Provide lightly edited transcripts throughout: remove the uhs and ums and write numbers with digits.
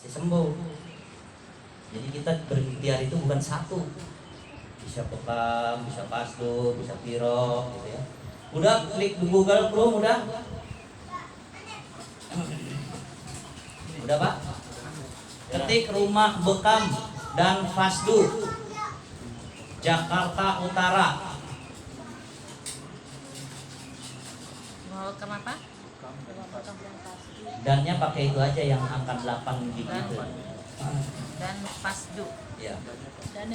pasti sembuh. Jadi kita berikhtiar itu bukan satu, bisa Bekam, bisa Fasdu, bisa Piro gitu ya. Udah klik di Google Chrome udah Pak? Ketik Rumah Bekam dan Fasdu Jakarta Utara. Mau ke apa? Dannya pakai itu aja yang angka 8 gitu. Dan Fasdu. Ya. Dan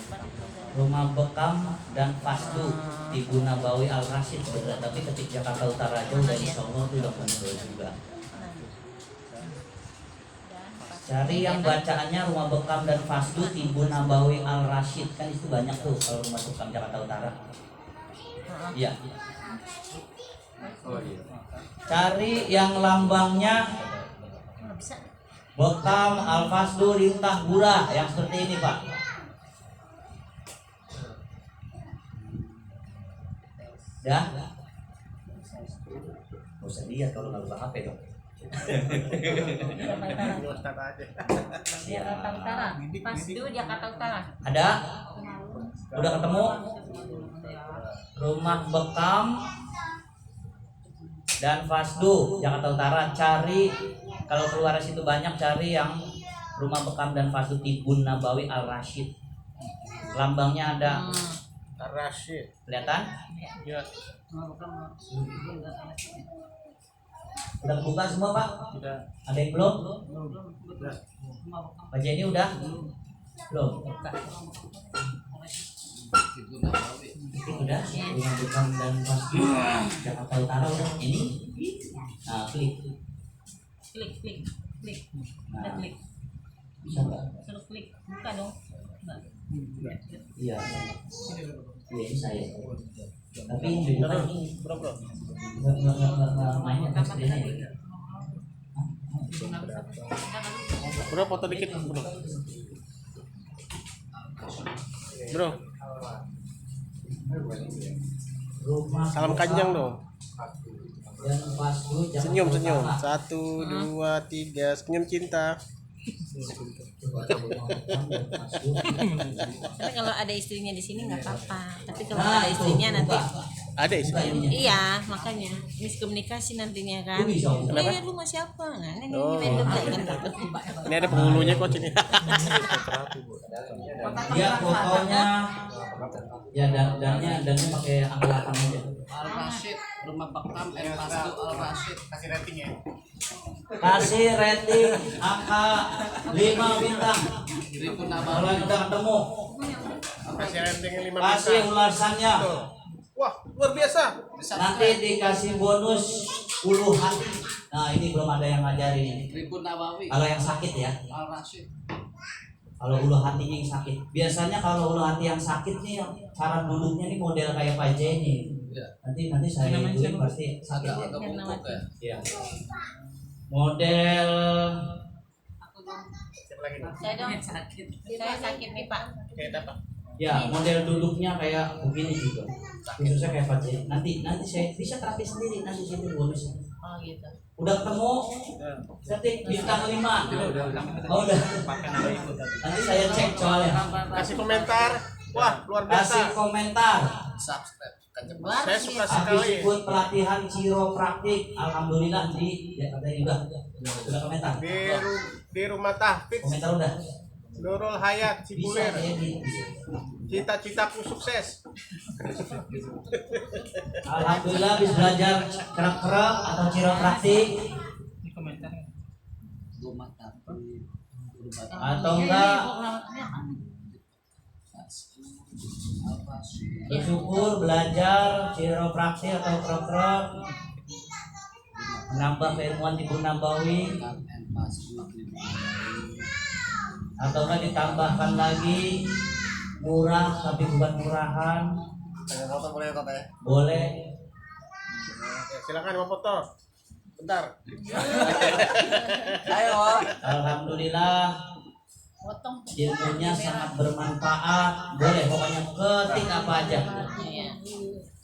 Rumah Bekam dan Fasdu di Nabawi Al Rasyid sebenarnya, tapi ketik Jakarta Utara aja udah insya Allah itu udah muncul juga. Cari yang bacaannya Rumah Bekam dan Fasdu Tibu Nabawi Al Rasyid, kan itu banyak tuh kalau Rumah Bekam Jakarta Utara. Iya. Cari yang lambangnya Bekam Al Fasdu Lintah Gura yang seperti ini Pak. Ya? Gak usah lihat kalau nggak buka HP dong. Jakarta Utara. Fasdu Jakarta Utara. Ada? Udah ketemu? Rumah Bekam dan Fasdu Jakarta Utara. Cari, kalau keluar situ banyak, cari yang Rumah Bekam dan Fasdu Tibun Nabawi Al Rasyid. Lambangnya ada Al Rasyid. kelihatan? Ya. Udah buka semua Pak? Sudah. Ada yang belum? Sudah. Pak Jenny udah? Belum? Itu udah? Rumah Bekam dan Fasdu Jakarta Utara udah? Ini? Nah, klik. Klik. Nah, Klik. bisa nggak? Suruh klik. Buka dong. Iya. Iya, ini saya. Tapi yang di depan ini Bro. nggak mainnya kan screen-nya. Bro, foto dikit, Bro. Bro, Rumah salam kanjang dong. dan Fasdu Jakarta Senyum. Utara. 1, 2, 3. Senyum cinta. Tapi kalau ada istrinya di sini nggak apa-apa. Tapi kalau Nah, ada istrinya nanti, Ada istrinya. iya makanya miskomunikasi nantinya kan. Kenapa? Iya rumah siapa? Nah ini Oh. random kan. Ini ada penghulunya kok sini. Dia fotonya ya dannya pakai angka 8 aja. Al Rasyid, Rumah Bekam dan Fasdu Al Rasyid. Kasih rating ya. Kasih rating angka 5 bintang. Ribu Kalau Nabawi. yang udah ketemu, Kasih rating 5 kasih bintang. ulasannya. Wah, luar biasa. Nanti dikasih bonus 10 hati. Nah, ini belum ada yang ngajarin ini. Ribu Nabawi. Kalau yang sakit ya. Al Rasyid. Kalau ulu hatinya yang sakit, biasanya kalau ulu hati yang sakit nih, cara duduknya nih model kayak Pak Jenny. Ya. Nanti saya ituin pasti sakit ya. Agak bungkuk ya. Iya. Model Siapa lagi nih? Saya dong sakit. Saya sakit nih Pak. Kayak apa? ya model duduknya kayak begini juga. Khususnya kayak Pak Jenny. Nanti saya bisa terapi sendiri nanti situ bonusnya. Oh gitu. Udah ketemu? Ketik bintang 5. Oh, udah. Nanti saya cek soalnya. Kasih komentar. Wah, luar Kasih biasa. komentar. Subscribe. Kanjeng Luar Saya suka biasa. Habis sekali. ikut pelatihan chiropraktik, alhamdulillah ya katanya juga. Udah komentar. Di rumah tahfiz Komentar udah. Nurul Hayat Bisa Cibulir. saya di. Cita-citaku sukses. Alhamdulillah bisa belajar kerak-kerak atau chiropraktik Rumah Tapi. atau enggak Al Rasyid. bersyukur belajar chiropraktik atau kerak-kerak menambah keilmuan Tibu Nabawi Dan Fasdu. atau enggak ditambahkan lagi murah tapi bukan murahan Foto boleh foto ya? boleh. Oke, silakan mau foto. Bentar. Ayo. Alhamdulillah Potong. ilmunya sangat bermanfaat. Boleh pokoknya ketik apa aja. Iya.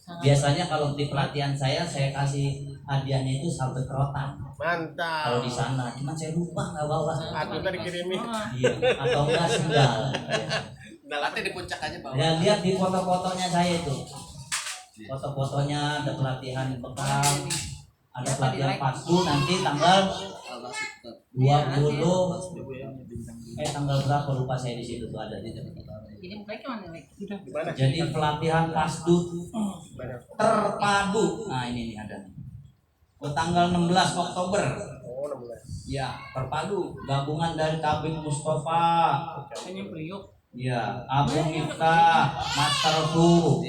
Biasanya kalau di pelatihan saya kasih hadiahnya itu sambal rotan. Mantap. Kalau di sana, cuman saya lupa nggak bawa. Aku tadi kirimin. Iya, atau enggak sendal. Nah, Nanti di puncak aja bawa. Ya lihat di foto-fotonya saya itu. Foto-fotonya ada pelatihan bekam, ada pelatihan pasdu nanti tanggal 20 tanggal berapa lupa saya di situ tuh ada di Jadi mukanya kemana nih? Gimana? jadi pelatihan pasdu terpadu. Nah ini nih ada tanggal 16 Oktober. Oh, 16. Ya, terpadu gabungan dari Kabin Mustafa, Hanya Priok. ya, Abu Miftah, Master Fu.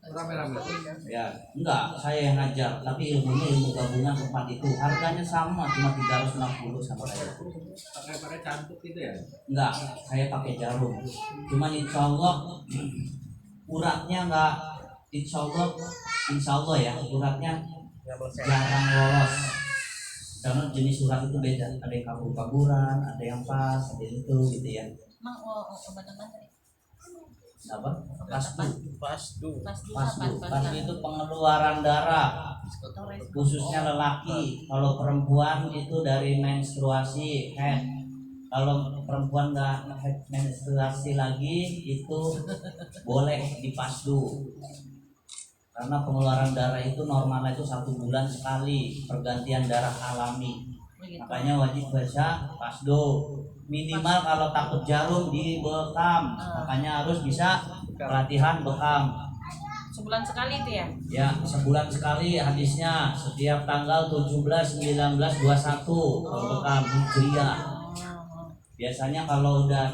Rame-rame. Ya, enggak, saya yang ngajar, tapi ilmunya ilmu gabungan tempat itu. Harganya sama, cuma 360 sama saya. Pakai cantik gitu ya. Enggak, saya pakai jarum. Cuman insya Allah uratnya enggak, insya Allah ya, uratnya jarang lolos. Karena jenis urat itu beda, ada yang kabur-kaburan, ada yang pas, ada yang itu gitu ya. Emang obat-obatan tadi? Apa? Pasdu. Pasdu. Pasdu itu pengeluaran darah, khususnya lelaki. Kalau perempuan itu dari menstruasi, head. Kalau perempuan nggak menstruasi lagi itu boleh dipasdu. Karena pengeluaran darah itu normalnya itu 1 bulan sekali pergantian darah alami. Makanya wajib baca pasdo. Minimal kalau takut jarum di bekam, makanya harus bisa pelatihan bekam. Sebulan sekali itu ya? Ya, sebulan sekali hadisnya setiap tanggal 17, 19, 21 kalau bekam Hijriah. Biasanya kalau udah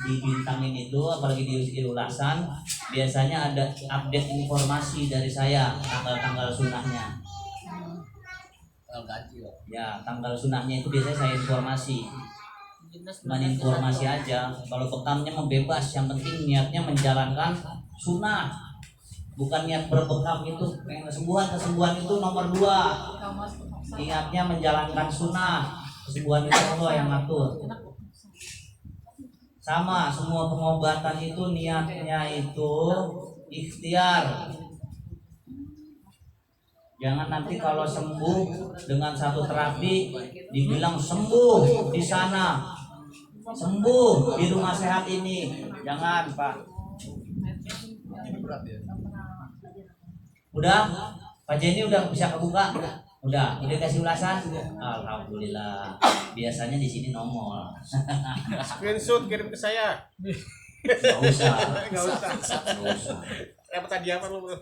dibintangin itu, apalagi di ulasan, biasanya ada update informasi dari saya tanggal-tanggal sunahnya. Gaji loh. Ya, tanggal sunahnya itu biasanya saya informasi. Cuman informasi aja. Kalau bekamnya membebas, yang penting niatnya menjalankan sunnah, bukan niat berbekam itu. Kesembuhan itu nomor 2. Niatnya menjalankan sunnah, kesembuhan itu Allah yang ngatur. Sama, semua pengobatan itu niatnya itu ikhtiar. Jangan nanti kalau sembuh dengan satu terapi dibilang sembuh di sana, sembuh di rumah sehat ini. Jangan, Pak. Udah, Pak Jenny udah bisa kebuka? Udah kasih ulasan? Alhamdulillah. Biasanya di sini nongol. Screenshot kirim ke saya. Gak usah. Enggak usah. Apa tadi apa lu, Bro?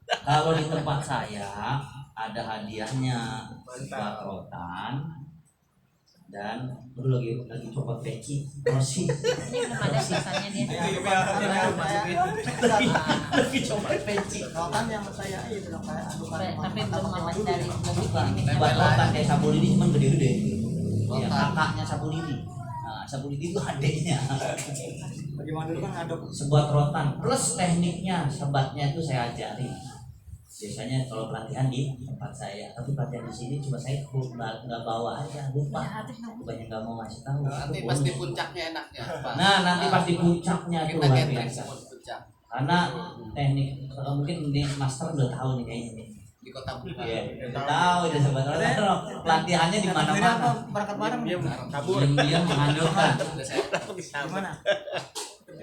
Kalau di tempat saya ada hadiahnya buat rotan dan lagi copot peci Rosi. Ini belum ada sisanya dia. Lagi copot peci Rotan yang saya itu dong kayak Tapi belum mamat dari buat rotan kayak Sabu Lidi cuman gede-gede. Ya, kakaknya Sabu Lidi. Nah, Sabu Lidi itu adeknya. bagaimana dulu kan ada Sebuat rotan plus tekniknya, sebatnya itu saya ajari. Biasanya kalau pelatihan di tempat saya, tapi pelatihan di sini cuma saya nggak bawa aja, lupa. Bukannya nggak mau ngasih tahu. Nanti pas di puncaknya enaknya. Nah, nanti pas di puncaknya itu Kita luar catering biasa. semua di puncak Karena teknik, mungkin ini master udah tahu nih kayaknya nih. di kota Bukan. Iya, udah tahu udah sebenarnya pelatihannya di mana-mana. berangkat bareng Diam, kabur. Diam-diam menghancurkan. Udah saya gimana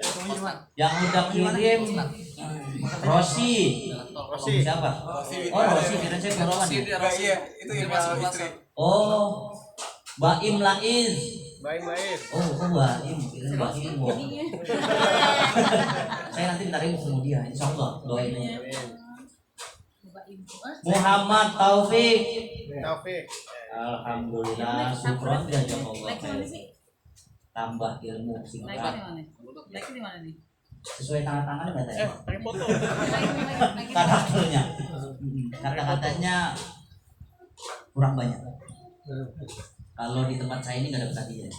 gimana Yang udah kirim Rosi. Rosi. Siapa? Oh, Rosi, kira saya Kurawan. Iya, itu yang masuk istri. Oh, Baim Laiz. Baik. Oh, Baim, kira Baim. Saya nanti ntar ketemu dia, insya Allah doain aja. Muhammad Taufik. Taufik. Alhamdulillah, syukron ya Allah. Tambah ilmu singkat. Lagi di mana nih? Sesuai tangan-tangan nggak tadi? Pakai foto. Karakternya. Kata-katanya kurang banyak. Kalau di tempat saya ini nggak ada tadi ya.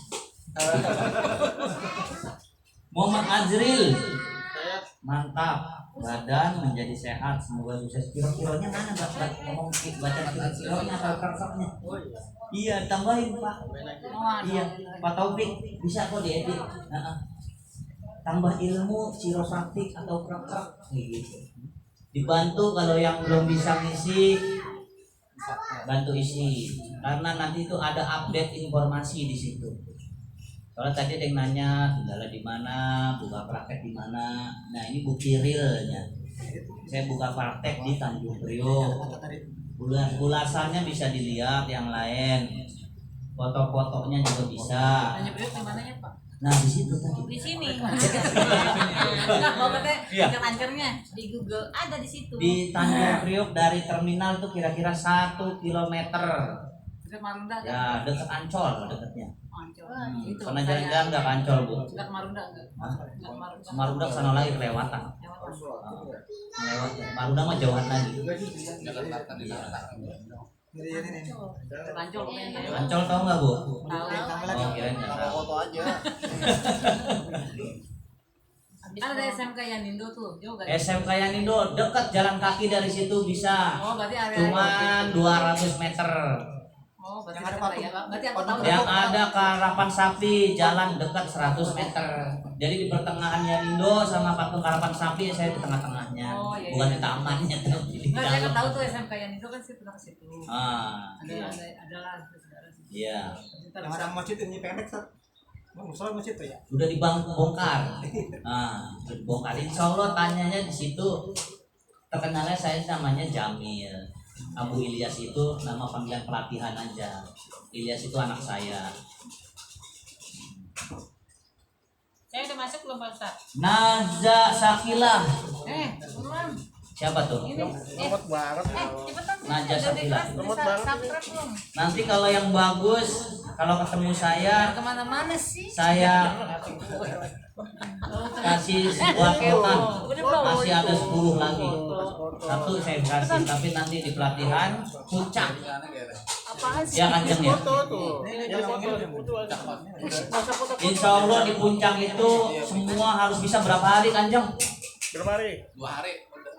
Muhammad Azril. Mantap. Badan menjadi sehat, semoga sukses. Kiro-kironya mana Mbak? Ngomong baca kiro-kironya atau karakternya? Iya, tambahin Pak. Iya, Pak Taufik bisa kok diedit. Tambah ilmu, ciropraktik atau praktek gitu. Dibantu kalau yang belum bisa ngisi, bantu isi, karena nanti itu ada update informasi di situ. Soalnya tadi ada yang nanya kendala di mana, buka praktek di mana. Nah ini bukti realnya. Saya buka praktek di Tanjung Priok. Ulasannya bisa dilihat yang lain. Foto-fotonya juga bisa. Hanya beliau di mananya Pak? Nah di situ tadi. Di sini. Enggak mau katanya Iya. anchor-anchornya di Google ada di situ. Di Tanjung Priok dari terminal itu kira-kira 1 kilometer. Dekat Marunda kan? Ya dekat Ancol dekatnya. Ancol. Hmm, Itu karena saya- jalan-jalan nggak ke Ancol bu. Dekat Marunda enggak? Hah? Dekat Marunda. Marunda kesana lagi kelewatan. Lewat Marunda mah jauhan lagi. Jakarta di Jakarta. Dekat Ancol pokoknya. Ancol tahu nggak bu? Tahu. Oh kirain nggak tahu. Foto aja. Kan ada SMK Yanindo tuh, juga. SMK Yanindo dekat jalan kaki dari situ bisa. Oh, berarti area. Cuman 200 meter. Oh, berarti Yang ada SMK ya. Berarti aku tahu. Yang ada ke Harapan Sapi jalan dekat 100 meter. Jadi di pertengahan Yanindo sama patung Harapan Sapi saya di tengah-tengahnya. Oh, iya, Bukan iya. di tamannya tapi di Enggak, saya kan dalam. tahu tuh SMK Yanindo kan saya pernah ke situ. Ah, Ada lah saudara situ. iya. Yang ada masjid ini pendek Sat. Musola masjid tuh ya. Udah dibongkar. Nah, udah dibongkar. Insya Allah tanyanya di situ. Terkenalnya saya namanya Jamil. Abu Ilyas itu nama panggilan pelatihan aja. Ilyas itu anak saya. Saya udah masuk belum Pak Ustaz? Naza Sakilah. Belum. Siapa tuh? Ini. Lemot banget. Cepetan. Najah Sakila. Lemot banget. Subscribe belum? Nanti kalau yang bagus, kalau ketemu saya Kemana-mana sih? saya kasih sebuah kotak. Masih ada 10 lagi. Satu saya kasih, tapi nanti di pelatihan puncak. Apaan sih? Ya kanjeng ya. Foto tuh. Insya Allah di puncak itu semua harus bisa berapa hari kanjeng? Berapa hari? 2 hari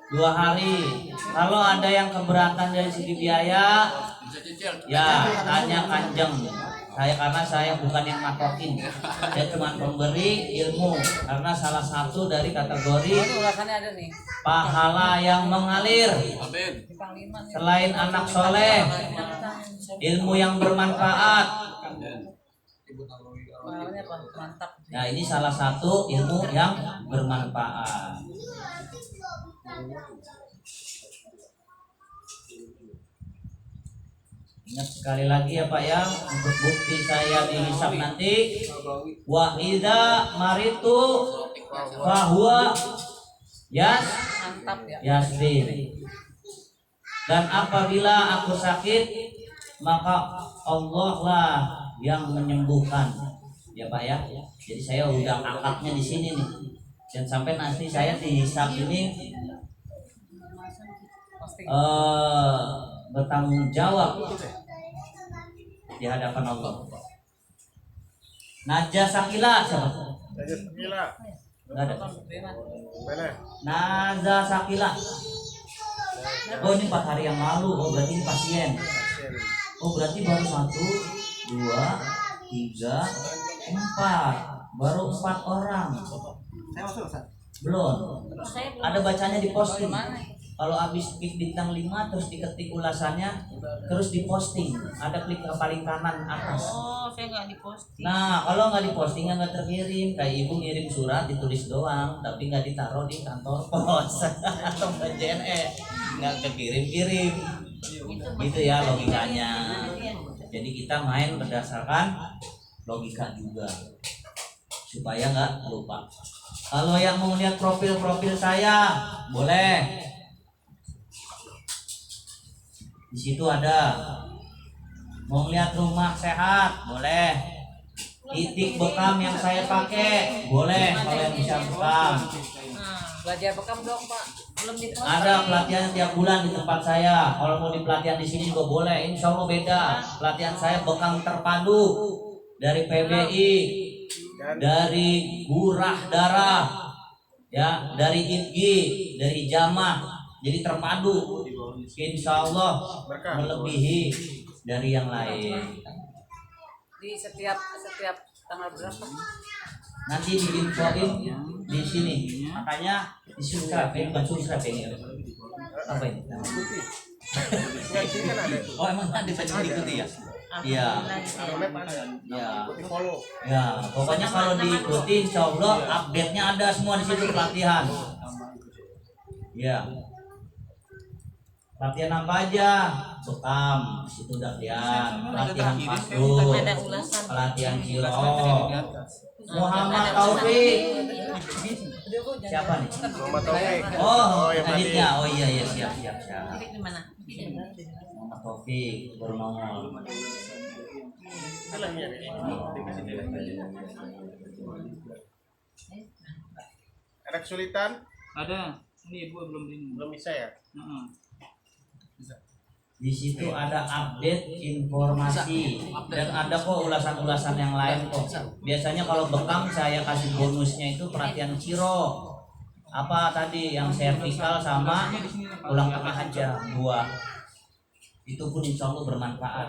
2 hari. Kalau ada yang keberatan dari segi biaya, bisa cicil. ya tanya kanjeng. Karena saya bukan yang matokin. Saya cuma pemberi ilmu. Karena salah satu dari kategori Ini ulasannya ada nih. pahala yang mengalir. Amin. Bintang 5 nih. Selain anak soleh, ilmu yang bermanfaat. Pahalanya apa? Mantap. Nah ini salah satu ilmu yang bermanfaat. Ingat sekali lagi ya Pak ya, untuk bukti saya dihisab nanti. Wa idza maritu fahuwa Mantap ya. yasbir. Dan apabila aku sakit, maka Allah lah yang menyembuhkan. Ya Pak ya. Jadi saya udah akadnya di sini nih. Dan sampai nanti saya dihisab ini Posting. bertanggung jawab di hadapan Allah. Najah Sakila siapa? Aja gila. Nggak ada. Mana? Najah Sakila. Oh ini 4 hari yang lalu. Oh berarti ini pasien. Oh berarti baru 1, 2, 3, 4. Baru 4 orang. Saya masuk Sat. Belum. Saya belum Ada bacanya di posting. Mana? Kalau habis klik bintang 5 terus diketik ulasannya terus diposting. Ada klik ke paling kanan atas. Oh, saya nggak diposting. Nah, kalau nggak diposting nggak terkirim. Kayak ibu ngirim surat ditulis doang, tapi nggak ditaruh di kantor pos atau ke JNE, nggak kekirim-kirim. Gitu ya logikanya. Jadi kita main berdasarkan logika juga supaya nggak lupa. Kalau yang mau lihat profil saya boleh. Di situ ada. Mau lihat rumah sehat boleh. Titik bekam yang saya pakai boleh kalau yang bisa bekam. Belajar bekam dong Pak. Belum diposting. Ada pelatihan tiap bulan di tempat saya. Kalau mau di pelatihan di sini juga boleh. Insya Allah beda. Pelatihan saya bekam terpadu dari PBI, dari Gurah Darah, ya, dari IGI, dari Jamah. Jadi terpadu. Insya Allah melebihi dari yang lain. Di setiap tanggal berapa? Nanti diinfoin di sini. Makanya di subscribe, bukan subscribe ini. Apa ini? Nggak, di sini kan ada tuh. Oh emang ada bisa diikuti ya? Iya. Roadmap ada. Ya. Ikuti follow. Ya, pokoknya kalau diikuti insya Allah update-nya ada semua di situ pelatihan. Ya. Latihan apa aja? Bekam, di situ udah lihat. Pelatihan pasrul, Ada ulasan. pelatihan kilo. Muhammad Taufik. Siapa nih? Muhammad Taufik. Oh, yang adiknya. Oh iya iya siap siap siap. Titik di mana? Muhammad Taufik baru nongol. Itulah ini ada. Ada kesulitan? Ada. Ini ibu belum ini. Belum bisa ya? Di situ ada update informasi dan ada kok ulasan-ulasan yang lain kok. Biasanya kalau bekam saya kasih bonusnya itu pelatihan ciro. Apa tadi yang vertikal sama ulang tengah aja dua. Itu pun insya Allah bermanfaat.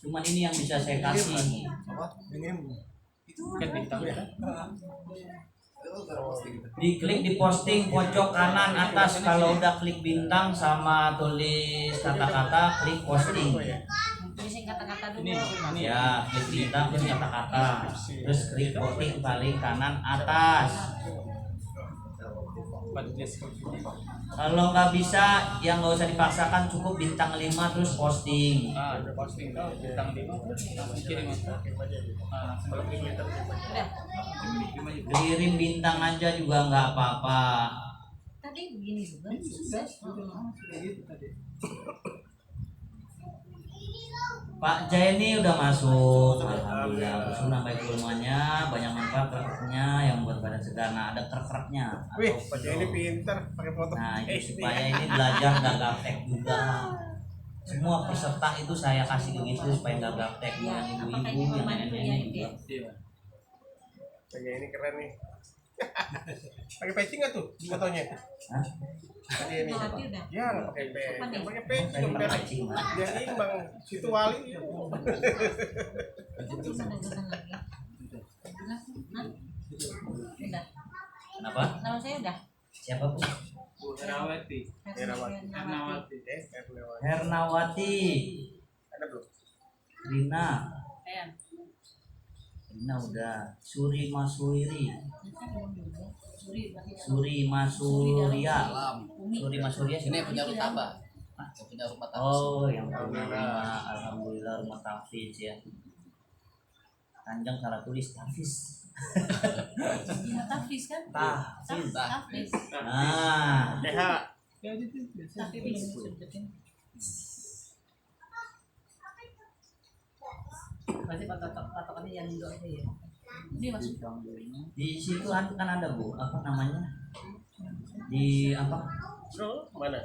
Cuman ini yang bisa saya kasih. Apa? Ini Kan bintang ya. Diklik di posting pojok kanan atas, kalau udah klik bintang sama tulis kata-kata klik posting. Tulisin kata-kata dulu. Ini Ya, klik bintang terus kata-kata, terus klik posting paling kanan atas. Kalau nggak bisa, yang nggak usah dipaksakan, cukup bintang 5 terus posting. ada posting bintang 5 langsung kirim. Kalau kilometer Udah. Kirim bintang aja juga nggak apa-apa. Tadi begini juga. Sukses. Pak Jaini udah masuk, alhamdulillah. Terus nambah ilmunya, banyak manfaat prakteknya yang buat badan segar. Nah, ada krek-kreknya. Wih, Pak Jaya ini pintar pakai foto. Nah, itu supaya ini belajar nggak gaptek juga. Semua peserta itu saya kasih begitu supaya nggak gaptek. Yang ibu-ibu, yang nenek-nenek juga. Pak Jaya ini keren nih. Pakai patching nggak tuh fotonya? Hah? Pak Jaya ini. Tapi udah. Ya nggak pakai patching, nih? pakai patching Saya dong pakai biar patching, Mas. biar imbang. Situ wali. Bisa ada lagi. Hah? Udah. Kenapa? Nama saya udah. Siapa bu? Bu Herawati. Hernawati. Ernawati. Hernawati, Ada belum? Rina, Ayan. Rina udah. Suri Masuiri, Suri berarti Suri Masuria, Umi. Suri Masuria. Ini punya rumah apa? Punya rumah tangga. Oh, yang punya rumah, alhamdulillah rumah Tafiz ya. Tanjang salah tulis Tafiz. Iya, Tafis kan? Tafiz. Tafis. Nah, DH. Tafis. Berarti patokannya yang Indo aja ya. Ini masuk. di situ kan ada bu, apa namanya? Di apa? Scroll mana?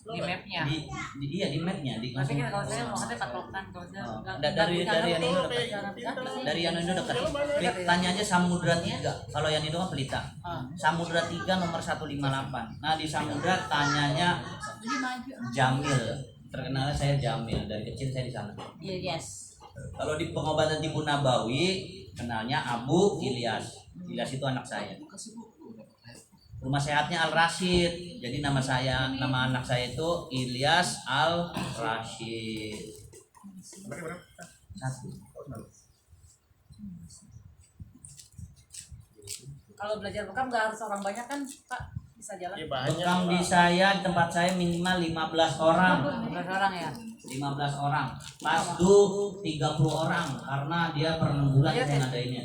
Di mapnya. Iya di mapnya di Tapi kan kalau saya mau katanya patokan kalau saya Oh, nggak- dari nggak yang tahu Indo tuh, dekat. cara- Dari yang Indo dekat. Klik tanya aja Samudra 3. Kalau yang Indo kan Pelita. Ah. Samudra 3 nomor 158. Nah, di Samudra tanyanya Jadi maju. Jamil. Terkenalnya saya Jamil, dari kecil saya di sana. Iya, yes. Kalau di pengobatan tibu nabawi kenalnya Abu Ilyas. Ilyas itu anak saya. Rumah sehatnya Al Rashid. Jadi nama anak saya itu Ilyas Al Rashid. Pakai berapa? Satu. Kalau belajar bekam nggak harus orang banyak kan, Pak? Bisa jalan. Iya banyak. Bekam di saya di tempat saya minimal 15 orang. 15 orang ya. 15 orang. Pasdu 30 orang karena dia per 6 bulan saya ngadainnya.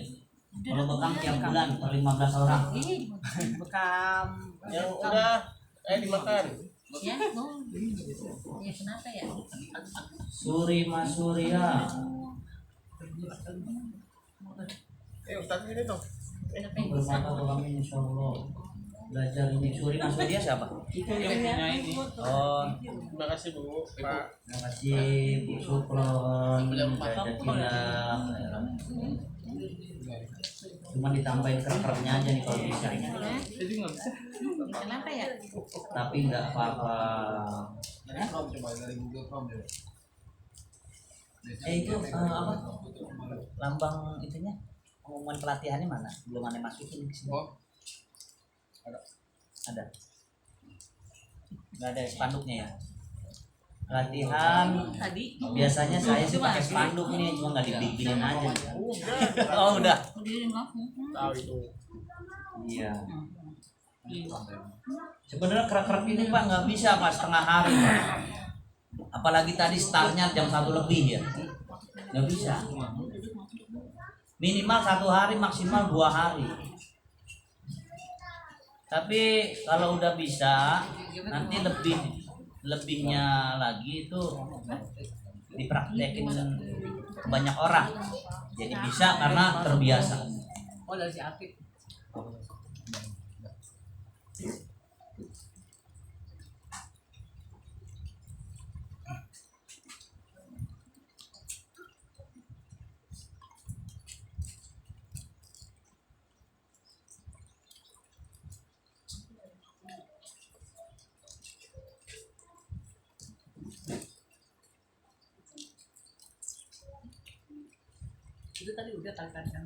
Kalau bekam tiap bulan per 15 orang. Ih, bekam. Yang udah dimakan. Ya, no. Ya kenapa ya? Suri Masuria. Ustaz ini dong. Kenapa yang bisa? Bermanfaat untuk kami insya Allah. Belajar ini Suri Masuria siapa? Itu yang punya ini. Oh, Terima kasih Bu. Pak. terima kasih Bu Supron, Jajakilah. Cuma ditambahin kerkernya aja nih kalau bisa. Jadi nggak bisa. Kenapa ya? Tapi nggak apa-apa. Dari Chrome, coba dari Google Chrome deh. Itu apa? Lambang itunya pengumuman pelatihannya mana? Belum ada masukin ke sini. Oh. Ada. nggak ada spanduknya ya. Latihan Tadi biasanya saya sih pakai spanduk nih, cuma nggak dibikinin aja. Udah. Oh udah. Udah langsung. Tahu itu. Iya. Sebenarnya kerak-kerak ini Pak nggak bisa Pak setengah hari Pak. Apalagi tadi startnya jam 1 lebih ya. Nggak bisa. Minimal 1 hari, maksimal 2 hari. Tapi kalau udah bisa, nanti lebihnya lagi itu dipraktekin ke banyak orang. Jadi bisa karena terbiasa. Oh dari si Apik. Itu tadi udah tarikan.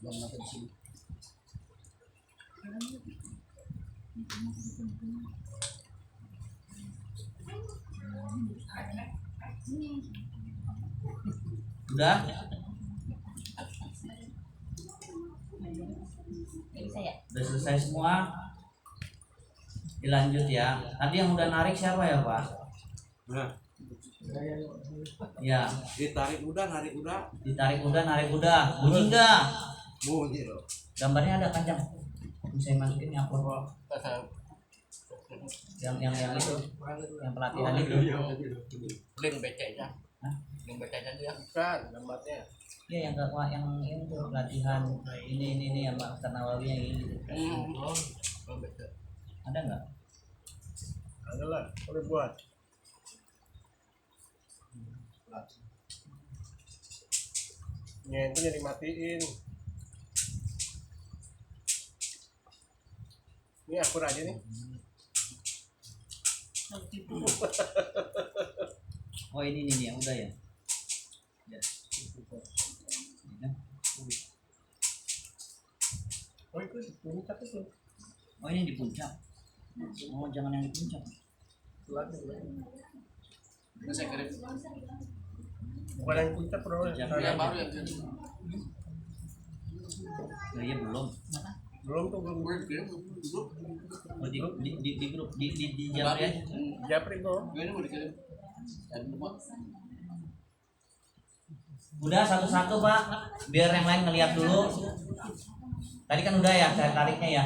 Belum sampai di sini. Udah? Bisa ya? Udah selesai semua. Dilanjut ya. Tadi yang udah narik siapa ya Pak? Nah, Ya, ditarik udah, narik udah. ditarik udah, narik udah. Bunyi enggak? Bunyi loh. Gambarnya ada panjang. Saya masukin yang apa? Yang itu, yang pelatihan itu. Link BC-nya. Hah? Link BC-nya dia. Bukan gambarnya. Iya yang enggak yang itu pelatihan ini yang Pak Nawawi yang ini. Belum BC. Ada enggak? Ada lah. Boleh buat. Itu jadi matiin. Ini akur aja nih. Oh ini nih yang udah ya. Ya. Oh itu puncak itu. Oh ini di puncak. Oh jangan yang di puncak. Ini saya kirim. Bukan yang puncak bro. Puncak. Yang baru yang kirim. Oh, iya belum. Belum tuh belum. Gue kirim. Oh, di grup di Baru. Japri. Japri bro. Gue ini mau dikirim. Dan rumah. Udah satu-satu Pak, biar yang lain ngeliat dulu. Tadi kan udah ya saya tariknya ya.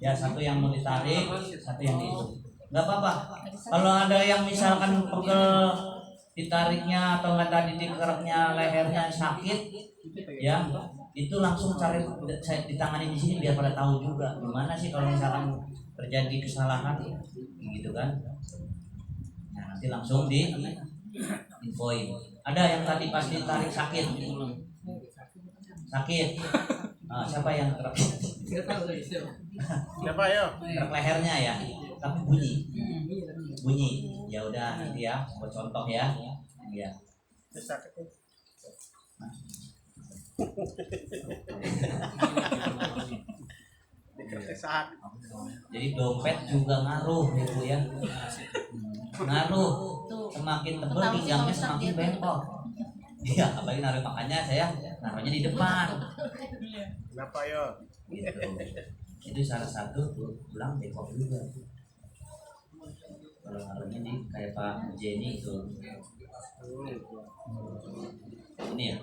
Ya satu yang mau ditarik, satu yang itu. Nggak apa-apa. Kalau ada yang misalkan pegel ditariknya atau nggak tadi dikeraknya lehernya sakit, ya itu langsung cari saya ditangani di sini biar pada tahu juga gimana sih kalau misalkan terjadi kesalahan, gitu kan. Nah, nanti langsung di infoin. Ada yang tadi pas ditarik sakit. Nah, siapa yang kerak? Siapa yo? Kerak lehernya ya. Tapi bunyi. Ya udah nanti ya buat contoh ya. Iya. Sakit nih. Dikasih sakit. Jadi dompet juga ngaruh itu ya. Ngaruh. Semakin tebal pinggangnya semakin bengkok. Iya, apalagi naruh makannya saya naruhnya di depan. Kenapa yo? Itu salah satu pulang bengkok juga. Kalau naruhnya di kayak Pak Jenny itu. Ini ya.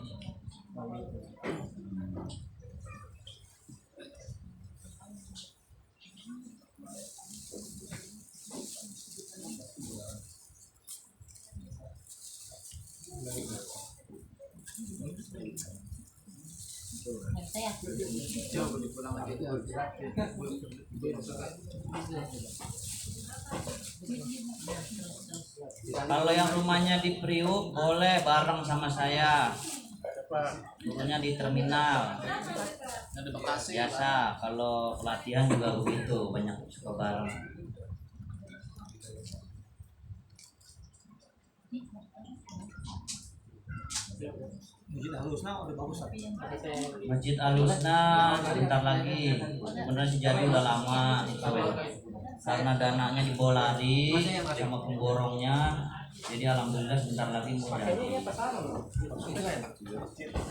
Saya. Kalau yang rumahnya di Priuk boleh bareng sama saya. Siapa? Turunnya di terminal. Ada Bekasi. Biasa kalau pelatihan juga begitu, banyak suka bareng. Masjid halusnya udah bagus tapi. Masjid Al Husna sebentar lagi. Sebenarnya sejadi udah lama itu. karena dananya dibawa lari sama pemborongnya, jadi alhamdulillah sebentar lagi mau jadi.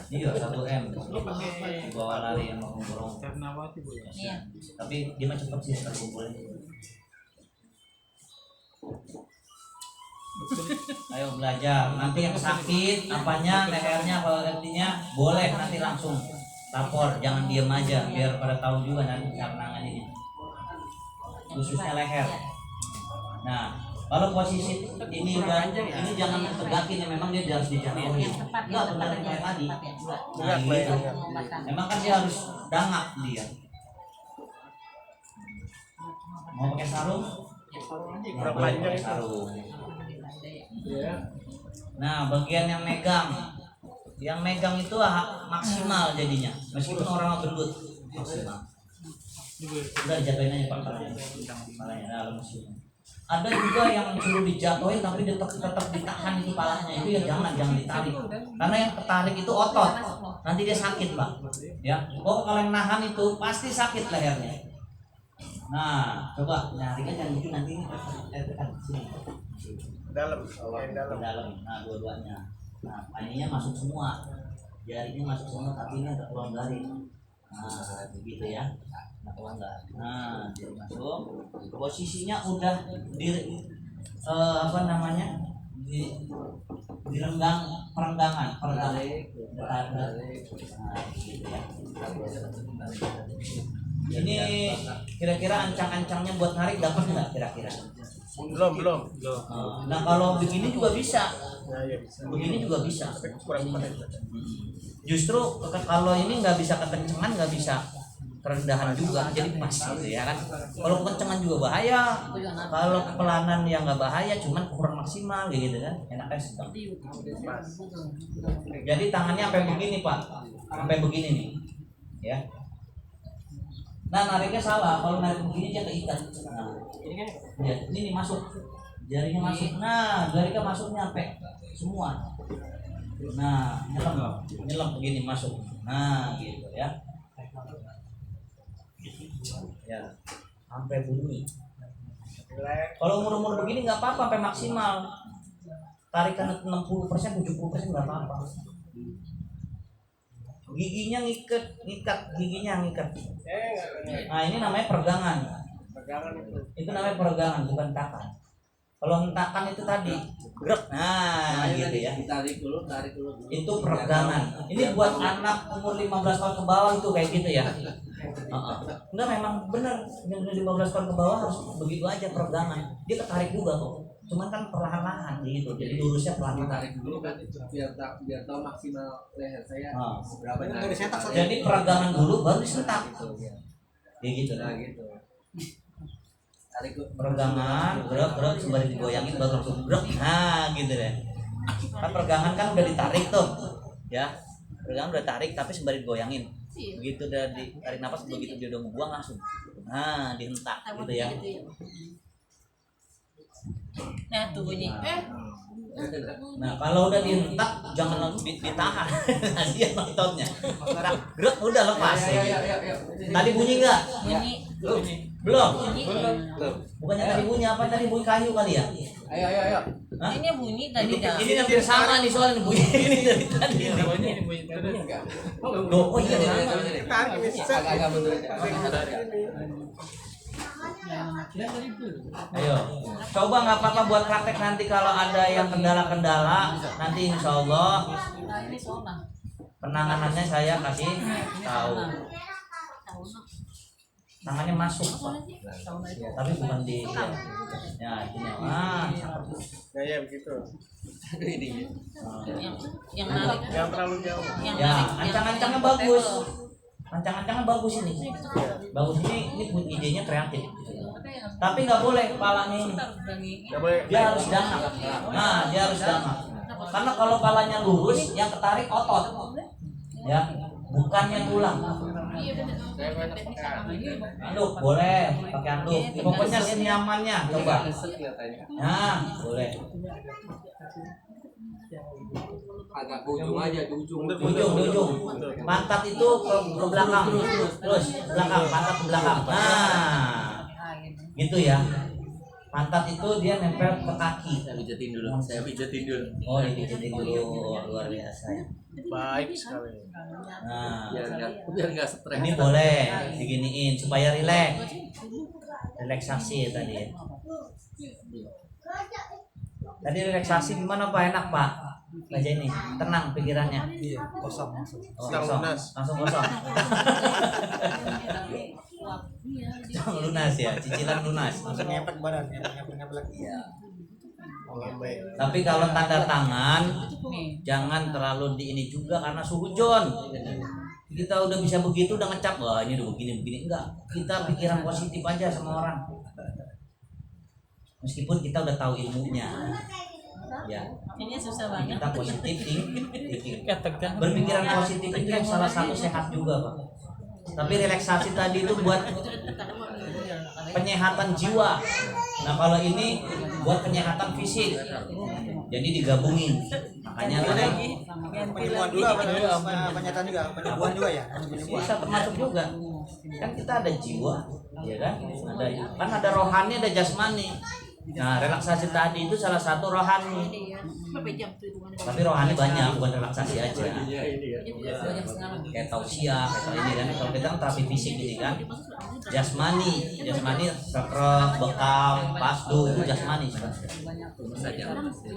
Iya 1 M dibawa lari sama pemborong. Iya. Tapi dia mah cepet sih terkumpulnya. Ayo belajar. Nanti yang sakit apanya lehernya kalau artinya boleh nanti langsung lapor, jangan diem aja biar pada tahu juga nanti cara nanganinnya. Khususnya leher. Nah, kalau posisi ini udah ini jangan tegakin ya, memang dia harus dijatuhin. Yang tepat Enggak benar yang kayak tadi. Nah, Enggak, gitu. enggak. Memang kan dia harus dangak dia. Mau pakai sarung? Kurang Boleh panjang pakai itu. sarung. Nah, bagian yang megang itu maksimal jadinya, meskipun orang gendut maksimal. Udah jatuhin aja palanya dalam mesin. Ada juga yang suruh dijatuhin tapi tetap ditahan itu palanya, itu ya jangan ditarik, karena yang ketarik itu otot, nanti dia sakit Pak. Ya, kalau yang nahan itu pasti sakit lehernya. Nah, coba nyarikan yang itu nanti tekan sini. Dalam, yang dalam. Dalam. Nah, dua-duanya. Nah, paninya masuk semua. Jarinya masuk semua tapi ini agak keluar dari. Nah, begitu ya. Nah, keluar. Nah, jadi masuk. Posisinya udah di apa namanya? Di perenggangan. Nah, gitu ya. Ini kira-kira ancang-ancangnya buat narik dapat nggak kira-kira? Belum. Nah kalau begini juga bisa, Nah, ya bisa. begini juga bisa. Tapi kurang padat. Justru kalau ini nggak bisa kekencengan, nggak bisa kerendahan juga, jadi pas gitu ya kan. Kalau kekencengan juga bahaya, kalau kepelanan yang nggak bahaya, cuman kurang maksimal gitu kan. Enaknya sedang. Jadi tangannya sampai begini Pak, sampai begini nih, ya. Nah nariknya salah, kalau narik begini dia keikat. Nah, ini kan, ya, ini masuk, jarinya masuk. Nah, jarinya masuknya sampai semua. Nah, nyelam begini masuk. Nah, gitu ya. Ya, sampai bunyi. Kalau umur begini nggak apa-apa, sampai maksimal. Tarikan 60%, 70% nggak apa-apa. Giginya ngikat giginya ngikat. Nah ini namanya peregangan. Itu namanya peregangan, bukan hentakan. Kalau hentakan itu tadi gerak, nah gitu ya. Tarik dulu. Itu peregangan. Ini buat anak umur 15 tahun ke bawah itu kayak gitu ya. Enggak, memang benar yang 15 tahun ke bawah harus begitu aja peregangan. Dia ketarik juga kok. Cuman kan perlahan-lahan gitu. Jadi lurusnya pelan-pelan. Tarik dulu kan biar tahu maksimal leher saya berapa. Nggak disetak, Sat. Jadi peregangan dulu baru disentak. Kayak gitu. Nah gitu. Tarik Peregangan, gerak sembari digoyangin baru langsung gerak. Nah gitu deh. Kan peregangan kan udah ditarik tuh, ya. Peregangan udah tarik tapi sembari digoyangin. Begitu udah ditarik nafas, begitu dia udah mau buang langsung. Nah dihentak gitu ya. Nah tuh bunyi. Nah kalau udah dihentak jangan langsung ditahan. Kasihan nontonnya. Gerak udah lepas. Tadi bunyi nggak? Bunyi. Belum. Bunyi. Bukannya tadi bunyi apa? Tadi bunyi kayu kali ya? Ayo. Hah? Ini bunyi tadi dah. Ini hampir sama nih soalnya bunyi ini dari tadi. Oh iya sama. Tarik ini set. Agak mundur. Ayo, coba nggak apa-apa buat praktek nanti kalau ada yang kendala-kendala nanti insya Allah Nah ini sauna. penanganannya saya kasih tahu. Tangannya masuk Pak. Tapi bukan di ya ini Nah, ya begitu. Yang narik. Jangan terlalu jauh. Yang ya narik. ancang-ancangnya bagus. Ancang-ancangnya bagus ini. Bagus ini idenya kreatif. Tapi nggak boleh kepalanya ini. Nggak boleh. Dia harus dangak. Nah, dia harus dangak. Karena kalau palanya lurus, yang ketarik otot. Ya, bukannya tulang. Anduk boleh, pakai anduk. Pokoknya senyamannya, coba. Nah, boleh. Agak ke ujung aja, di ujung. Ujung. Pantat itu ke belakang. Terus belakang, pantat ke belakang. Nah. gitu ya. Pantat itu dia nempel ke kaki. Saya pijatin dulu. Oh, dipijitin dulu, luar biasa ya. Baik sekali. Nah, Biar nggak stres. ini boleh diginiin supaya rileks. Relaksasi tadi ya. Tadi relaksasi gimana Pak? Enak Pak? Aja ini, tenang pikirannya. Iya, kosong langsung. Oh, Sedang kosong. lunas. Langsung kosong. Langsung lunas ya, cicilan lunas. Langsung ngepet badan, ngepet lagi. Iya. Lambai. Tapi kalau tanda tangan jangan terlalu di ini juga karena suhujon. Kita udah bisa begitu udah ngecap, wah ini udah begini enggak. Kita pikiran positif aja sama orang. Meskipun kita udah tahu ilmunya. Ya, Ini susah banget. kita positif berpikiran positif itu yang salah satu sehat juga Pak. Tapi relaksasi tadi itu buat penyehatan jiwa. Nah kalau ini buat penyehatan fisik. Jadi digabungin. Makanya tadi Penyembuhan dulu apa penyataan juga? Penyembuhan juga ya? Penyembuhan. bisa termasuk juga. Kan kita ada jiwa, ya kan? Ada rohani, ada jasmani. Nah relaksasi tadi itu salah satu rohani. Tapi rohani banyak, bukan relaksasi aja. Kayak tausiah, kayak ini kan. Kalau kita kan terapi fisik ini kan. Jasmani sekrek, bekam, pasdu, itu jasmani.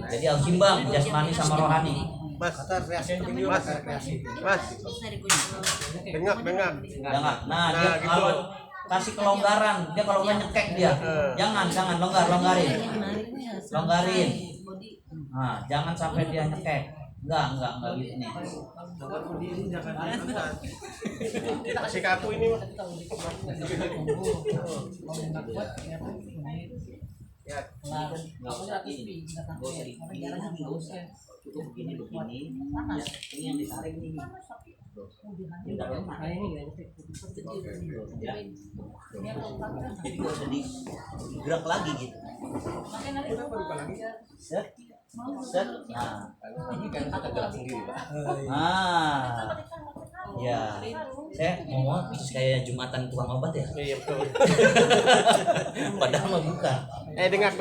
Jadi harus imbang jasmani sama rohani. Mas, Kata kreasi video, Mas. kreasi. Mas, bengak. Jangan. Nah, dia gitu. kalau kasih kelonggaran, dia kalau nggak nyekek dia. Jangan longgarin. Nah, jangan sampai dia nyekek. Enggak gitu nih. Kasih kaku ini. Mas. Ya, Enggak usah ini. Enggak usah ini. Enggak usah. Cukup begini. Ya, ini yang ditarik nih. Tidak lemah. Ya. Jadi nggak usah digerak lagi gitu. Set. Nah, Ini kan kita gerak sendiri, Pak. Ya. Saya ngomong terus kayak Jumatan tukang obat ya. iya betul. Padahal mah bukan. Dengak.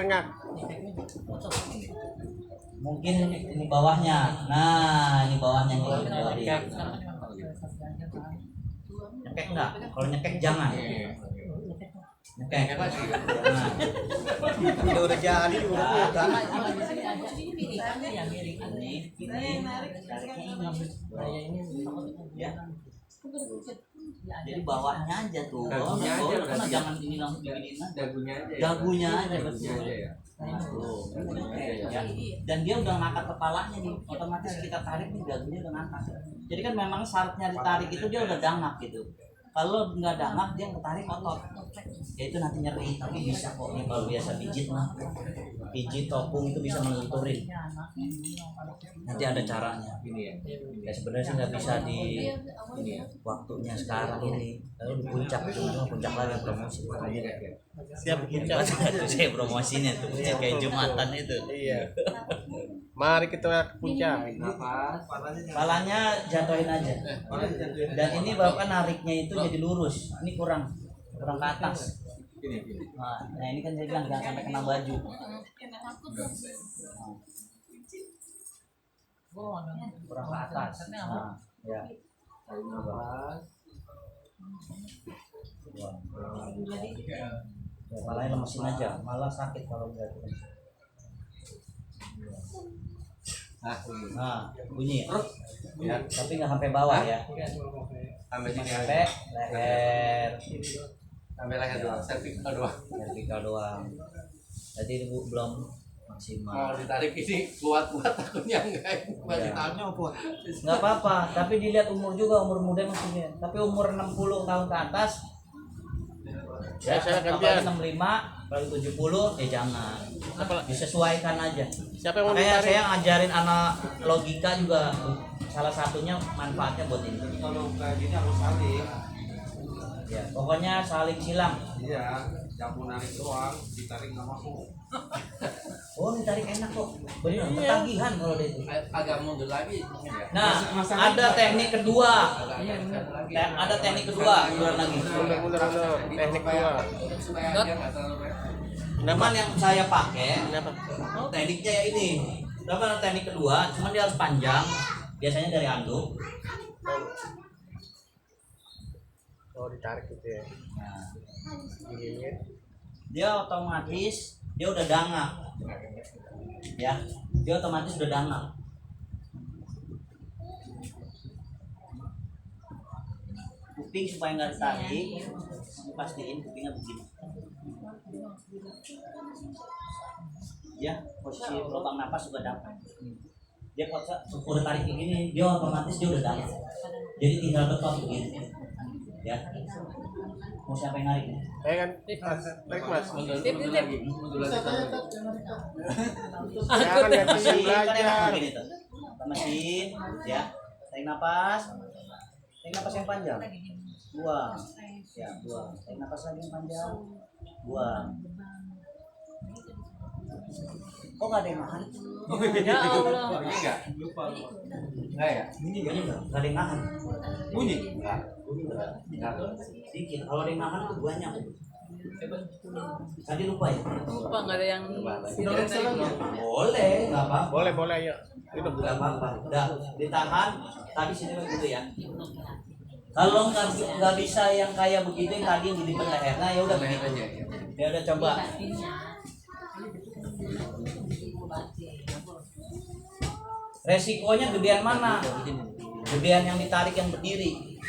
Mungkin ini bawahnya. Nah, ini bawahnya nih. Nyekek enggak? Kalau nyekek jangan. Nyekek. Jangan. Udah jadi, udah kan. Ya. Jadi bawahnya aja tuh. Dagunya aja Karena berarti. jangan ini langsung diginiin. Dagunya aja. Dagunya aja betul. ya. Tuh. Ya. Dan dia udah ngangkat kepalanya nih, otomatis kita tarik nih dagunya udah ngangkat. Jadi kan memang syaratnya ditarik itu dia udah dangak gitu. Kalau nggak dangak dia ketarik otot. Ya itu nanti nyeri, tapi bisa kok nih kalau biasa pijit mah. Pijit topung itu bisa melenturin. Nanti ada caranya. Ini ya. Ya sebenarnya sih nggak bisa di ini ya, waktunya sekarang ini. Lalu di puncak cuma puncak lagi promosi. Siap puncak. Saya promosinya tuh kayak Jumatan itu. Iya. Mari kita ke puncak. Nafas. Kepalanya jatuhin aja. Dan ini bapak nariknya itu jadi lurus. Ini kurang ke atas. Ini. Nah ini kan saya bilang jangan sampai kena baju. Kurang ke atas. Nah, ya. Nafas. Ya, kepalanya lemesin aja, malah sakit kalau enggak. Nah, bunyi. Ya, tapi nggak sampai bawah ya. Sampai sini aja. Sampai leher, Sampai leher doang. Cervical doang. vertikal doang. Jadi ini belum maksimal. Mau ditarik ini kuat-kuat takutnya enggak. Masih Ya. tahu. Nyopot. Nggak apa-apa, tapi dilihat umur juga, umur muda maksudnya. Tapi umur 60 tahun ke atas, Saya apalagi gantian. 65, apalagi 70, jangan. Disesuaikan aja. Siapa yang mau Makanya ditarik? saya ngajarin anak logika juga, salah satunya manfaatnya buat ini. Kalau kayak gini harus saling. Ya, pokoknya saling silang. Iya, jamu narik doang, ditarik nggak masuk. Oh, ditarik enak kok. Bener, ketagihan kalau dia itu. Agak mundur lagi. Ya. Nah, ada teknik kedua. Ada teknik kedua, mundur lagi. Mundur. Teknik kedua. Supaya dia nggak terlalu repot. Cuman yang saya pakai, tekniknya ya ini. Cuman teknik kedua, cuman dia harus panjang. Biasanya dari anduk. Oh, ditarik gitu ya. Nah, Gini. dia otomatis dia udah dangak. Ya, dia otomatis udah dangak. Kuping supaya nggak ditarik, pastiin kupingnya begini. Ya, posisi lubang napas juga dapat. Dia udah tarik kayak gini, dia otomatis dia udah dapat. Jadi tinggal betot begini. Ya, mau siapa yang narik? Kan, tarik mas. Mundur lagi. Mundur lagi. Jangan ganti Mesin, kan enak belajar. begini tuh. Mesin, ya. Tarik napas. Tarik napas yang panjang. Buang. Ya, buang. Tarik napas lagi yang panjang. Buang. Kok nggak ada yang nahan? Ya Allah. Bunyi nggak? Nggak ya? Bunyi nggak ada yang nahan. Bunyi? Nggak. Nggak. Sedikit. Kalau ada yang nahan tuh banyak. Tadi lupa ya? Lupa nggak ada yang Boleh, nggak apa-apa. Boleh ayo. Itu Nggak apa-apa. Udah ditahan. Tadi sini begitu ya. Kalau nggak bisa yang kayak begitu yang tadi yang dilipet lehernya ya udah Leher begitu. aja ya. Ya udah coba. Resikonya gedean mana? Gedean yang ditarik yang berdiri.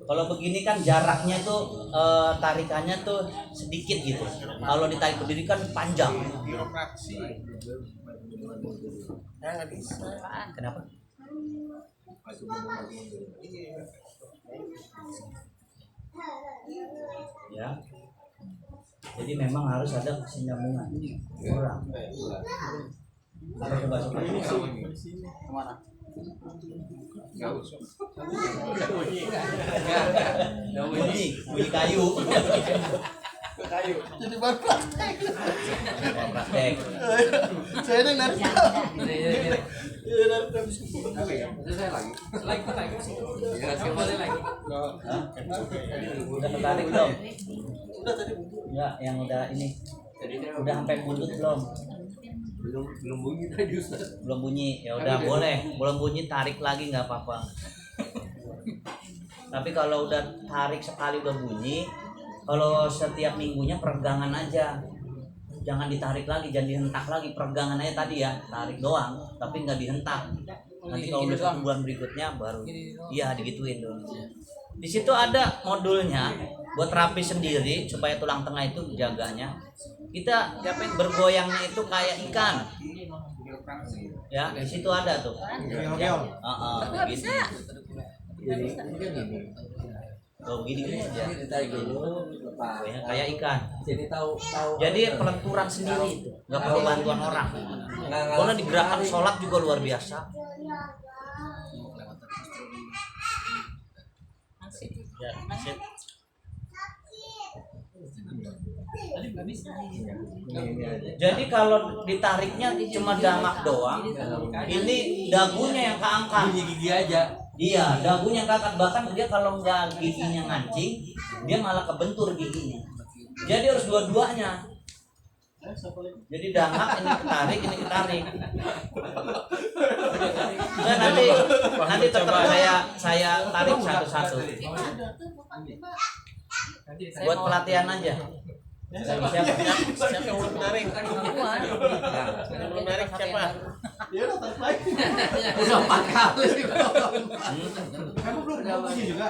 Kalau begini kan jaraknya tuh tarikannya tuh sedikit gitu. Kalau ditarik berdiri kan panjang. birokrasi. Nggak bisa. Kenapa? Ya. Jadi memang harus ada kesinambungan. Kurang. Coba kemana? Nggak usah. Bunyi kayu. Jadi baru praktek. Praktek. Saya yang dari Oke, selesai lagi. Ya, kembali lagi. Hah? Udah tertarik belum? udah tadi Ya, yang udah ini. Jadi saya Udah sampai buntut belum? belum bunyi tadi Ustaz. Belum bunyi. Ya udah boleh. Belum bunyi tarik lagi nggak apa-apa. Tapi kalau udah tarik sekali udah bunyi, kalau setiap minggunya peregangan aja. Jangan ditarik lagi, jangan dihentak lagi. Peregangan aja tadi ya, tarik doang, tapi nggak dihentak. Nanti kalau udah 1 bulan berikutnya baru, iya digituin dong. Di situ ada modulnya buat terapi sendiri supaya tulang tengah itu jaganya. Kita bergoyangnya itu kayak ikan. Ya, di situ ada tuh. Ya, gitu. Oh, gini aja. Ditarik dulu, lepas. Kayak ikan. Jadi tahu. Jadi pelenturan sendiri itu, nggak perlu bantuan orang. Karena di gerakan sholat juga luar biasa. Ya, sip. Jadi kalau ditariknya cuma damak doang, ini dagunya yang keangkat. Bunyi gigi aja. Iya, dagunya yang keangkat, bahkan dia kalau nggak giginya ngancing, dia malah kebentur giginya. Jadi harus dua-duanya. Jadi damak ini ketarik. Nah, nanti tetap saya tarik satu-satu. Buat pelatihan aja. Siapa yang belum menarik? Belum menarik siapa? ya udah tarik lagi. Udah 4 kali. Kamu belum bunyi juga.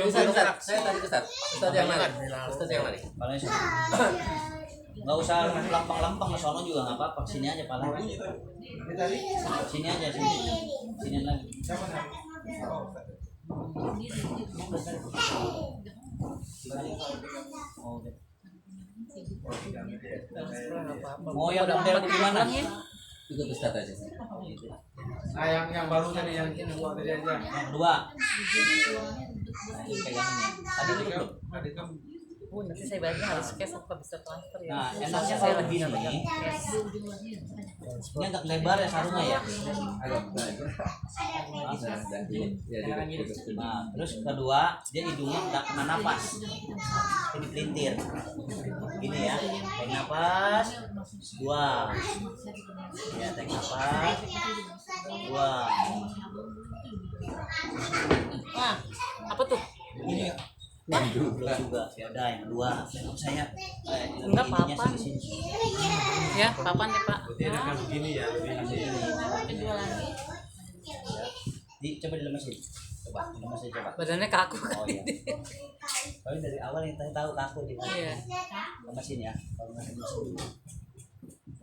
Ustaz. Saya tadi Ustaz. Ustaz yang mana? Ustaz yang mana? Palanya sini. Nggak usah lempeng-lempeng ke sono juga nggak apa-apa. Sini aja palanya. Ditarik. Sini aja sini. Sini lagi. Siapa nih? Oh, oke. Mau yang model gimana? Ikut Ustaz aja. Nah, yang barunya nih yang buat tadi aja. Yang kedua. Nah, ini pegangnya. Tadi dulu belum? Tadi kamu Nanti saya bayarnya harus cash apa bisa transfer ya? Nah, enaknya kalau begini, ini agak lebar ya sarungnya ya. Nah, terus kedua dia hidungnya nggak kena napas, ini pelintir. Ini ya, tarik napas, buang. Ya, tarik napas, buang. Wah, apa tuh? Ini juga ya udah yang kedua saya Enggak ininya papan. sini. Ya, papan ya Pak. Berarti enakan begini ya. Kedua lagi. Coba dilemesin, coba. Badannya kaku. Oh iya. Tapi dari awal yang saya tahu kaku di Iya. lemesin ya. Kalau nggak lemesin dulu.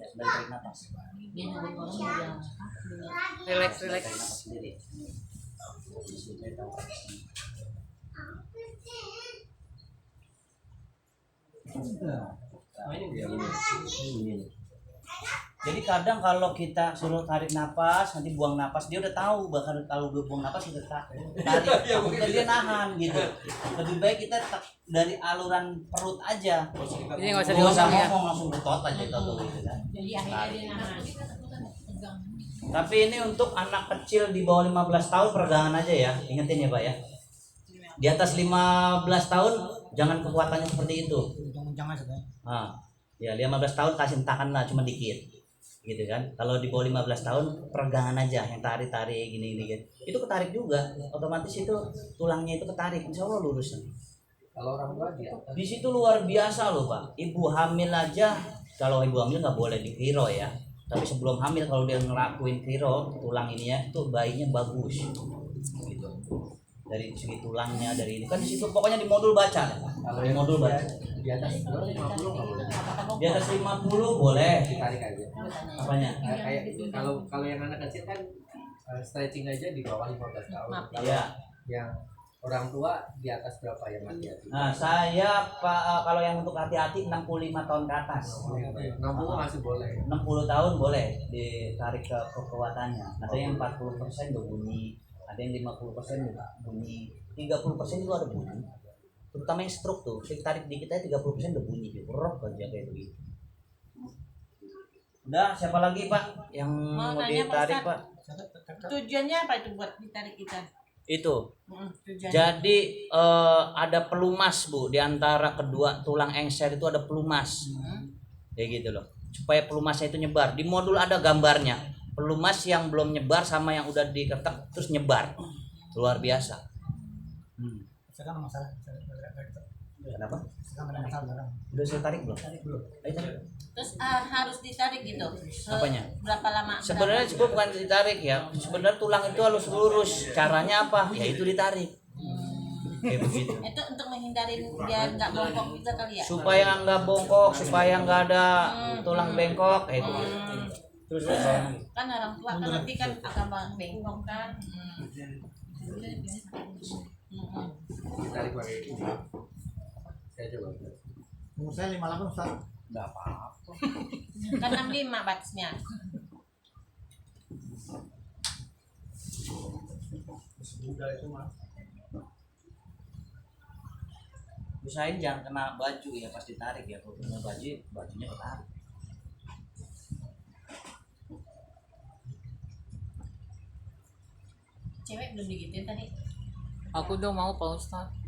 Ya, sebagai tarik napas. Relax. Tarik napas sendiri. Saya tahu. Jadi kadang kalau kita suruh tarik napas, nanti buang napas, dia udah tahu bahkan kalau udah buang napas udah tarik, takutnya dia nahan gitu. Lebih baik kita dari aluran perut aja. Jadi nggak usah Nggak usah diomong ya. ngomong, langsung betot aja gitu kan. Jadi akhirnya dia nahan. Tapi ini untuk anak kecil di bawah 15 tahun peregangan aja ya. Ingetin ya Pak ya. Di atas 15 tahun jangan kekuatannya seperti itu. Jangan sebenarnya. Nah, ya 15 tahun kasih hentakan lah cuma dikit. Gitu kan. Kalau di bawah 15 tahun peregangan aja yang tarik-tarik gini-gini gitu. Itu ketarik juga. Otomatis itu tulangnya itu ketarik. Insya Allah lurus. Kalau orang tua dia Di situ luar biasa loh Pak. Ibu hamil aja, kalau ibu hamil nggak boleh di kiro ya. Tapi sebelum hamil kalau dia ngelakuin kiro tulang ininya itu bayinya bagus. Gitu. Dari segi tulangnya dari ini kan di situ pokoknya di modul baca. Kalau di modul baca. di atas 50 nggak boleh Di atas 50 boleh. ditarik aja. Apanya? Kayak kalau yang anak kecil kan stretching aja di bawah 15 tahun. Kalau Iya. yang orang tua di atas berapa yang hati-hati? Nah, saya Pak kalau yang untuk hati-hati 65 tahun ke atas. 60 masih boleh. 60 tahun boleh ditarik ke kekuatannya. Ada yang 40% udah bunyi, ada yang 50% udah bunyi, 30% juga ada bunyi. Terutama yang stroke tuh, kita tarik dikit aja 30% udah bunyi gitu. Rock aja kayak begitu. Udah, siapa lagi Pak yang Mau mau nanya, Pak ditarik Ustadz. Pak? Tujuannya apa itu buat ditarik kita? Itu. Tujuannya. Jadi ada pelumas Bu di antara kedua tulang engser itu ada pelumas. Kayak gitu loh. Supaya pelumasnya itu nyebar. Di modul ada gambarnya. Pelumas yang belum nyebar sama yang udah diketek terus nyebar. Luar biasa. Sekarang masalah. Kenapa? Sekarang ada masalah sekarang. Udah saya tarik belum? Belum. Ayo tarik. Terus harus ditarik gitu. Apanya? Berapa lama? Sebenarnya cukup bukan ditarik ya. Sebenarnya tulang itu harus lurus. Caranya apa? Ya itu ditarik. Kayak begitu. Itu untuk menghindari biar nggak bongkok juga kali ya. Supaya nggak bongkok, supaya nggak ada tulang bengkok, itu. Terus Kan orang tua kan nanti kan akan bengkok kan. Ditarik pakai ini. Saya coba. Umur saya 58 Ustaz. nggak apa-apa. Kan 65 batasnya. Muda itu mah. Usahain jangan kena baju ya pas ditarik ya. Kalau kena baju, bajunya ketarik. Cewek belum digituin tadi. Aku udah mau Pak Ustadz.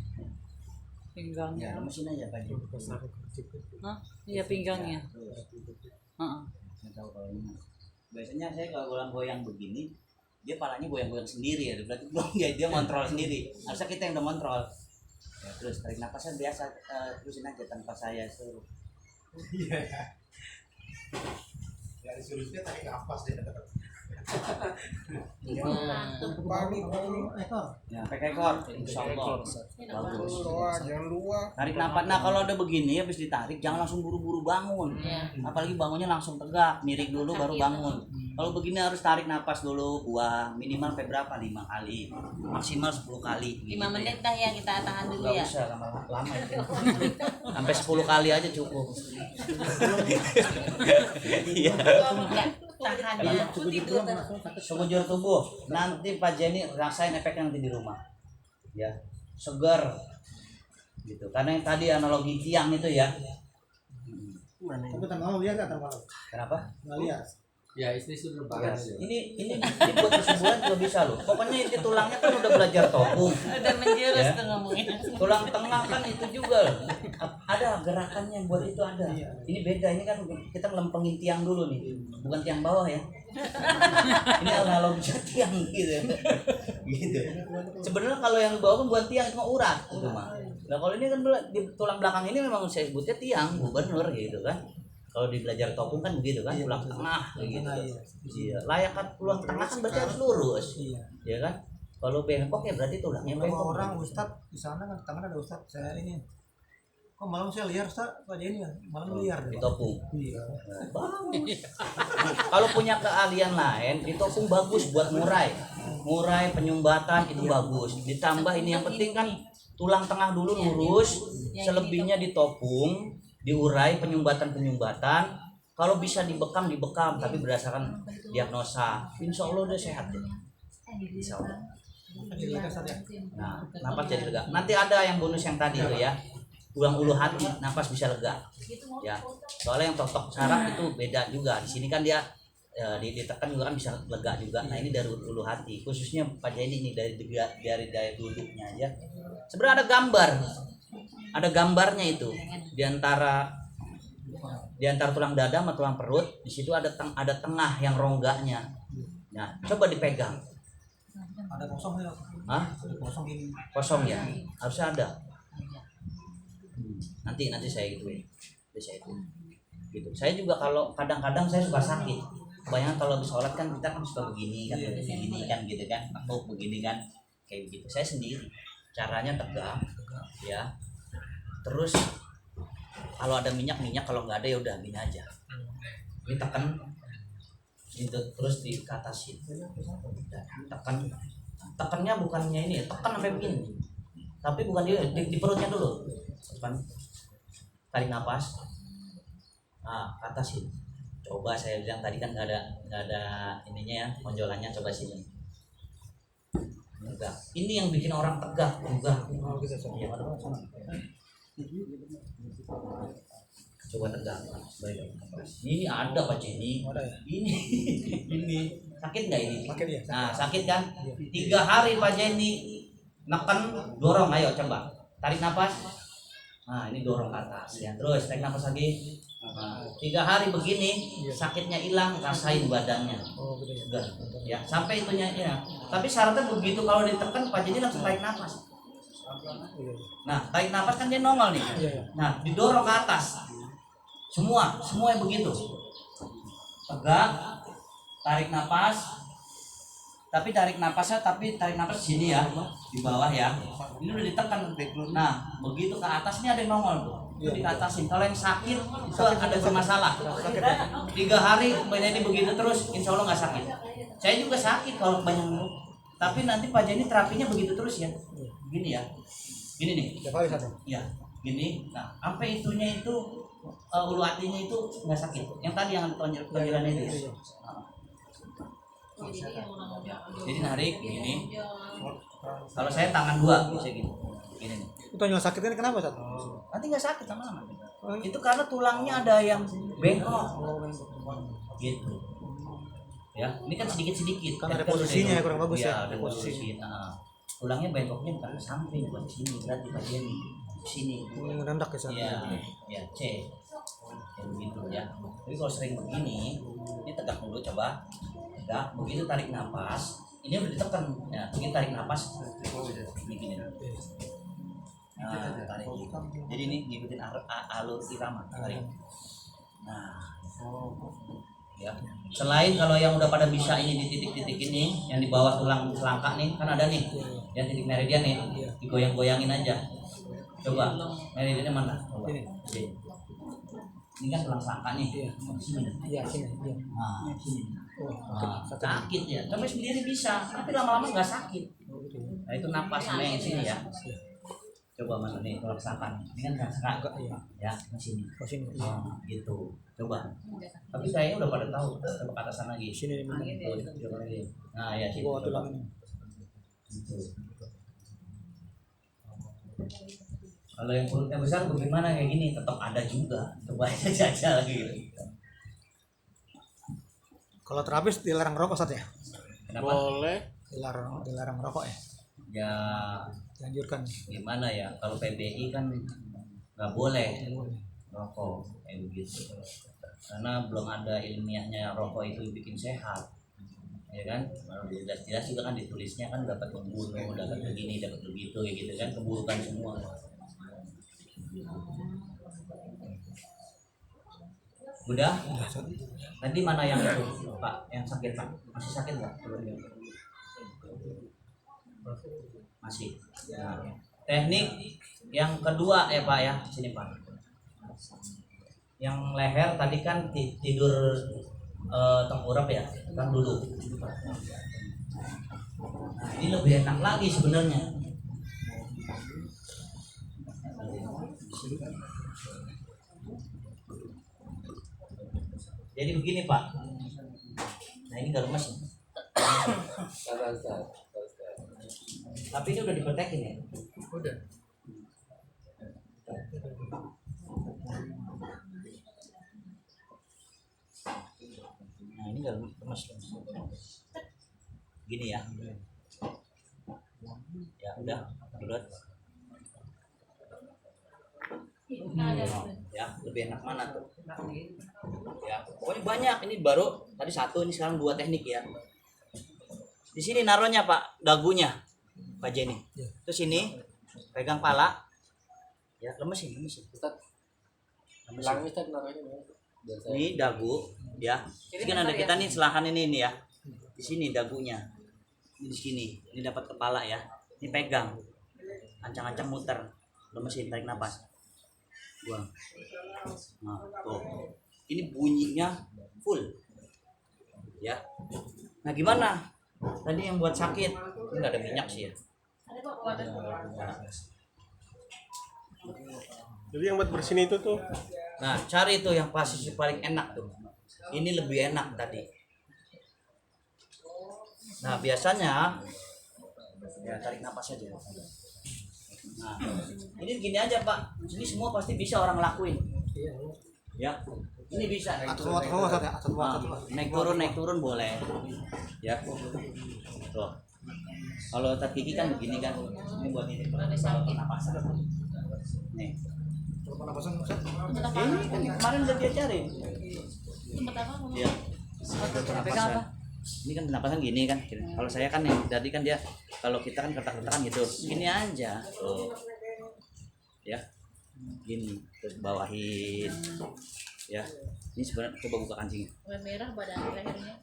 Pinggangnya. Ya, mesin aja baju. Hah? Iya pinggangnya. Heeh. Saya tahu kalau ini. Biasanya saya kalau goyang-goyang begini, dia palanya goyang-goyang sendiri ya. Berarti belum dia kontrol sendiri. Harusnya kita yang udah kontrol. Ya, terus tarik napasnya biasa terusin aja tanpa saya suruh. Iya. Ya disuruh dia tarik napas deh. Ekor. Ya, pakai ekor. Insyaallah. Bagus. Jangan luar. Tarik napas. Nah, kalau udah begini habis ditarik jangan langsung buru-buru bangun. Iya. Apalagi bangunnya langsung tegak, miring dulu baru bangun. Kalau begini harus tarik napas dulu, buang minimal sampai berapa? 5 kali. Maksimal 10 kali. 5 menit dah ya kita tahan dulu Nggak ya. usah lama itu. Sampai 10 kali aja cukup. Iya. Tahannya. Sekujur tubuh. Nanti Pak Jenny rasain efeknya nanti di rumah. Ya, segar. gitu. Karena yang tadi analogi tiang itu ya. Tapi tak mau lihat atau malam? Kenapa? Nggak lihat. Ya istri sudah rebahan. Ini buat kesembuhan juga bisa loh. Pokoknya itu tulangnya kan udah belajar topung. Udah menjurus Ya. tuh ngomongnya. Tulang tengah kan itu juga loh. Ada gerakannya buat itu ada. Ini beda, ini kan kita ngelempengin tiang dulu nih, bukan tiang bawah ya. Ini analogi tiang gitu. Gitu. Sebenarnya kalau yang bawah kan bukan tiang, cuma urat itu mah. Nah kalau ini kan di tulang belakang ini memang saya sebutnya tiang, gubernur gitu kan. Kalau di belajar topung kan begitu kan, tulang tengah gitu. Iya, layak kan tulang tengah kan berarti harus lurus. Ya kan? Kalau bengkok ya berarti tulangnya Beberapa bengkok. orang Ustad di sana kan tangan ada Ustad saya ini. Kok malam saya liar Ustad? Pak ini kan malam liar. Di topung. Iya. Kalau punya keahlian lain, di topung bagus buat murai penyumbatan itu bagus. Ditambah ini yang penting kan tulang tengah dulu lurus, selebihnya di topung, diurai penyumbatan. Kalau bisa dibekam, tapi berdasarkan diagnosa, insya Allah udah sehat deh. Insya Allah. Nah, napas jadi lega. Nanti ada yang bonus yang tadi tuh ya, ulang ulu hati, napas bisa lega. Ya, soalnya yang totok saraf itu beda juga. Di sini kan dia ditekan juga kan bisa lega juga. Nah ini dari ulu hati, khususnya Pak Jadi ini dari daya duduknya aja. Sebenarnya ada gambarnya itu di antara tulang dada sama tulang perut. Di situ ada tengah yang rongganya. Nah coba dipegang. Ada kosong ya? Hah? Ada kosong ini. Kosong ya, harusnya ada. Nanti saya ituin. Gitu. Saya juga kalau kadang-kadang saya suka sakit. Kebanyakan kalau habis sholat kan kita kan suka begini kan, begini kan gitu kan, atau begini kan, kayak begitu. Saya sendiri. Caranya tegak, ya. Terus kalau ada minyak, kalau nggak ada ya udah gini aja. Ini tekan, itu terus dikatasin. Tekannya bukannya ini, tekan sampai begini. Tapi bukan di perutnya dulu. Tekan, tarik nafas. Nah, katasin. Coba saya bilang tadi kan nggak ada ininya ya, ponjolannya, coba sini. Tegak. Ini yang bikin orang tegak juga. Iya. Coba tegak. Baik. Ini ada Pak Jenny. Ini sakit nggak ini? Sakit ya? Nah sakit kan? 3 hari Pak Jenny neken, dorong, ayo coba tarik nafas. Nah ini dorong ke atas ya. Terus tarik nafas lagi. Nah, 3 hari begini sakitnya hilang, rasain badannya. Udah, ya sampai itunya ya. Tapi syaratnya begitu, kalau ditekan Pak Jenny langsung tarik nafas. Nah tarik nafas kan dia nongol nih. Nah didorong ke atas. Semua yang begitu. Tegak, tarik nafas. Tapi tarik nafas sini ya, di bawah ya. Ini udah ditekan. Nah, begitu ke atas ini ada yang nongol tuh. Itu dikatasin. Kalau yang sakit itu ada bermasalah. 3 hari banyak begitu terus, insya Allah nggak sakit. Saya juga sakit kalau banyak minum. Tapi nanti Pak Jenny terapinya begitu terus ya. Gini ya. Gini nih. Ya, gini. Nah, sampai itunya itu ulu hatinya itu nggak sakit. Yang tadi yang tonjolan itu. Jadi narik gini. Kalau saya tangan 2 bisa gini. Gini nih. Itu yang sakitnya kenapa Ustad? Nanti nggak sakit lama-lama. Itu karena tulangnya ada yang bengkok. Gitu. Ya, ini kan sedikit-sedikit. Kan ada posisinya kurang bagus ya. ya. Ada posisi. Nah, tulangnya bengkoknya bukan ke samping, bukan sini, berarti bagian di sini. Mendadak ya Ustad. Iya, ya C. Ya begitu ya. Tapi kalau sering begini, ini tegak dulu coba. Tegak, begitu tarik nafas. Ini udah ditekan. Ya, begini tarik nafas. Begini. Nah, tarik gitu. Jadi ini ngikutin alur irama tarik. Nah, ya. Selain kalau yang udah pada bisa ini di titik-titik ini, yang di bawah tulang selangka nih, kan ada nih, yang titik meridian nih, digoyang-goyangin aja. Coba, meridiannya mana? Coba. Sini. Ini kan tulang selangka nih. Sini. Iya, sini. Nah, sini. Nah, sakit ya. Coba sendiri bisa, tapi lama-lama nggak sakit. Nah itu napas sama yang sini ya. Coba mana nih tulang selangka. Ini kan selangka. Ya, di sini. Gitu. Coba. Tapi saya udah pada tahu. Coba ke atasan lagi. Sini Coba lagi. Nah ya sini. Gitu. Kalau yang perutnya besar bagaimana kayak gini? Tetap ada juga. Coba aja jajal gitu. Kalau terapis dilarang rokok Ustaz ya? Kenapa? Boleh. Dilarang rokok ya? Ya Dianjurkan. gimana ya? Kalau PBI kan nggak boleh rokok kayak begitu. Karena belum ada ilmiahnya rokok itu bikin sehat. Ya kan? Jelas-jelas juga kan ditulisnya kan dapat membunuh, dapat begini, dapat begitu kayak gitu kan, keburukan semua. Udah? Tadi mana yang itu, Pak? Yang sakit, Pak? Masih sakit nggak? Masih. Ya. Teknik yang kedua ya Pak ya, sini Pak. Yang leher tadi kan tidur tengkurap ya, kan dulu. Nah, ini lebih enak lagi sebenarnya. Jadi begini Pak. Nah ini nggak lemes. Tapi ini udah dipertekin ya. Udah. Nah ini nggak lemes. Gini ya. Ya udah, udah. Ya lebih enak mana tuh? Ya pokoknya banyak. Ini baru tadi satu, ini sekarang dua teknik ya. Di sini naruhnya Pak, dagunya Pak Jenny. Terus ini pegang pala. Ya lemesin. Langit kan namanya. Ini dagu ya. Ini kan ada kita nih selahan ini ya. Di sini dagunya. Ini di sini. Ini dapat kepala ya. Ini pegang. Ancang-ancang muter. Lemesin, tarik napas. Buang. Nah, tuh. Ini bunyinya full. Ya. Nah, gimana? Tadi yang buat sakit, ini nggak ada minyak sih ya. Jadi yang buat bersin itu tuh. Nah, cari tuh yang posisi paling enak tuh. Ini lebih enak tadi. Nah, biasanya ya tarik napas aja. Nah, ini gini aja Pak. Ini semua pasti bisa orang lakuin. Ya, ini bisa. Atas bawah Ustaz ya? Atas bawah. Naik turun boleh. Ya. Tuh. Kalau otot gigi kan begini kan. Ini buat ini pernapasan. Nih. Pernapasan Ustaz. Ini kan kemarin udah diajarin. Tempat apa? Iya. Pegang apa? Ini kan pernapasan gini kan. Kalau saya kan yang tadi kan dia kalau kita kan ketak-ketakan gitu. Gini aja. Tuh. Ya. Gini terus bawahin. Ya. Ini sebenarnya coba buka kancingnya. Merah badan lehernya.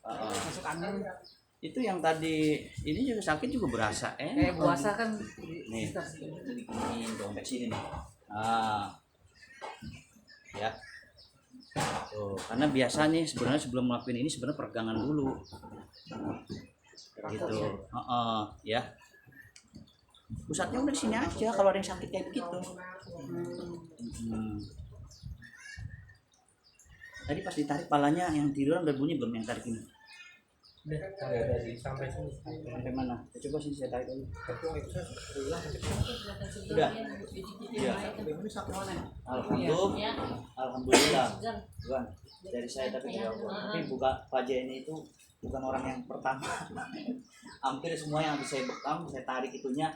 Masuk angin. Itu yang tadi ini juga sakit juga berasa Kayak puasa kan. nih ini dompet sini nih ya tuh karena biasa nih sebenarnya sebelum ngelakuin ini sebenarnya peregangan dulu gitu ya pusatnya udah di sini aja kalau ada yang sakit kayak begitu. Tadi pas ditarik palanya yang tiduran udah bunyi belum yang tarik ini? Sampai sini. Sampai mana? Coba sini saya tarik dulu. Udah. Iya. Alhamdulillah. Bukan dari saya tapi bukan Pak Jenny itu bukan orang yang pertama. Hampir semua yang habis saya bekam, saya tarik itunya,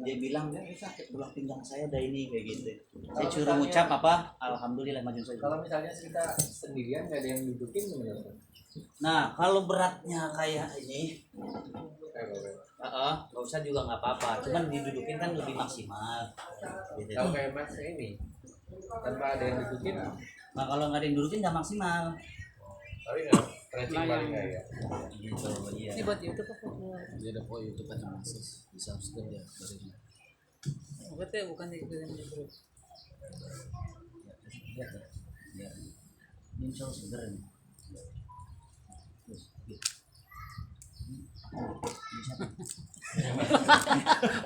dia bilang sakit tulang pinggang saya ada ini kayak gitu. Saya suruh ngucap apa? Alhamdulillah maju saja. Kalau misalnya kita sendirian nggak ada yang dudukin gimana? Nah, kalau beratnya kayak ini, nggak usah juga nggak apa-apa. Cuman didudukin kan lebih maksimal. Gitu. Kalau kayak mas ini tanpa ada yang dudukin, Nah, kalau nggak ada yang dudukin nggak maksimal. tapi nggak stretching paling nggak ya. Gitu, iya. Ini buat YouTube apa? Dia ada po YouTube kan akses bisa subscribe ya dari ini. Berarti bukan di grup. Ya. Ini soal sebenarnya.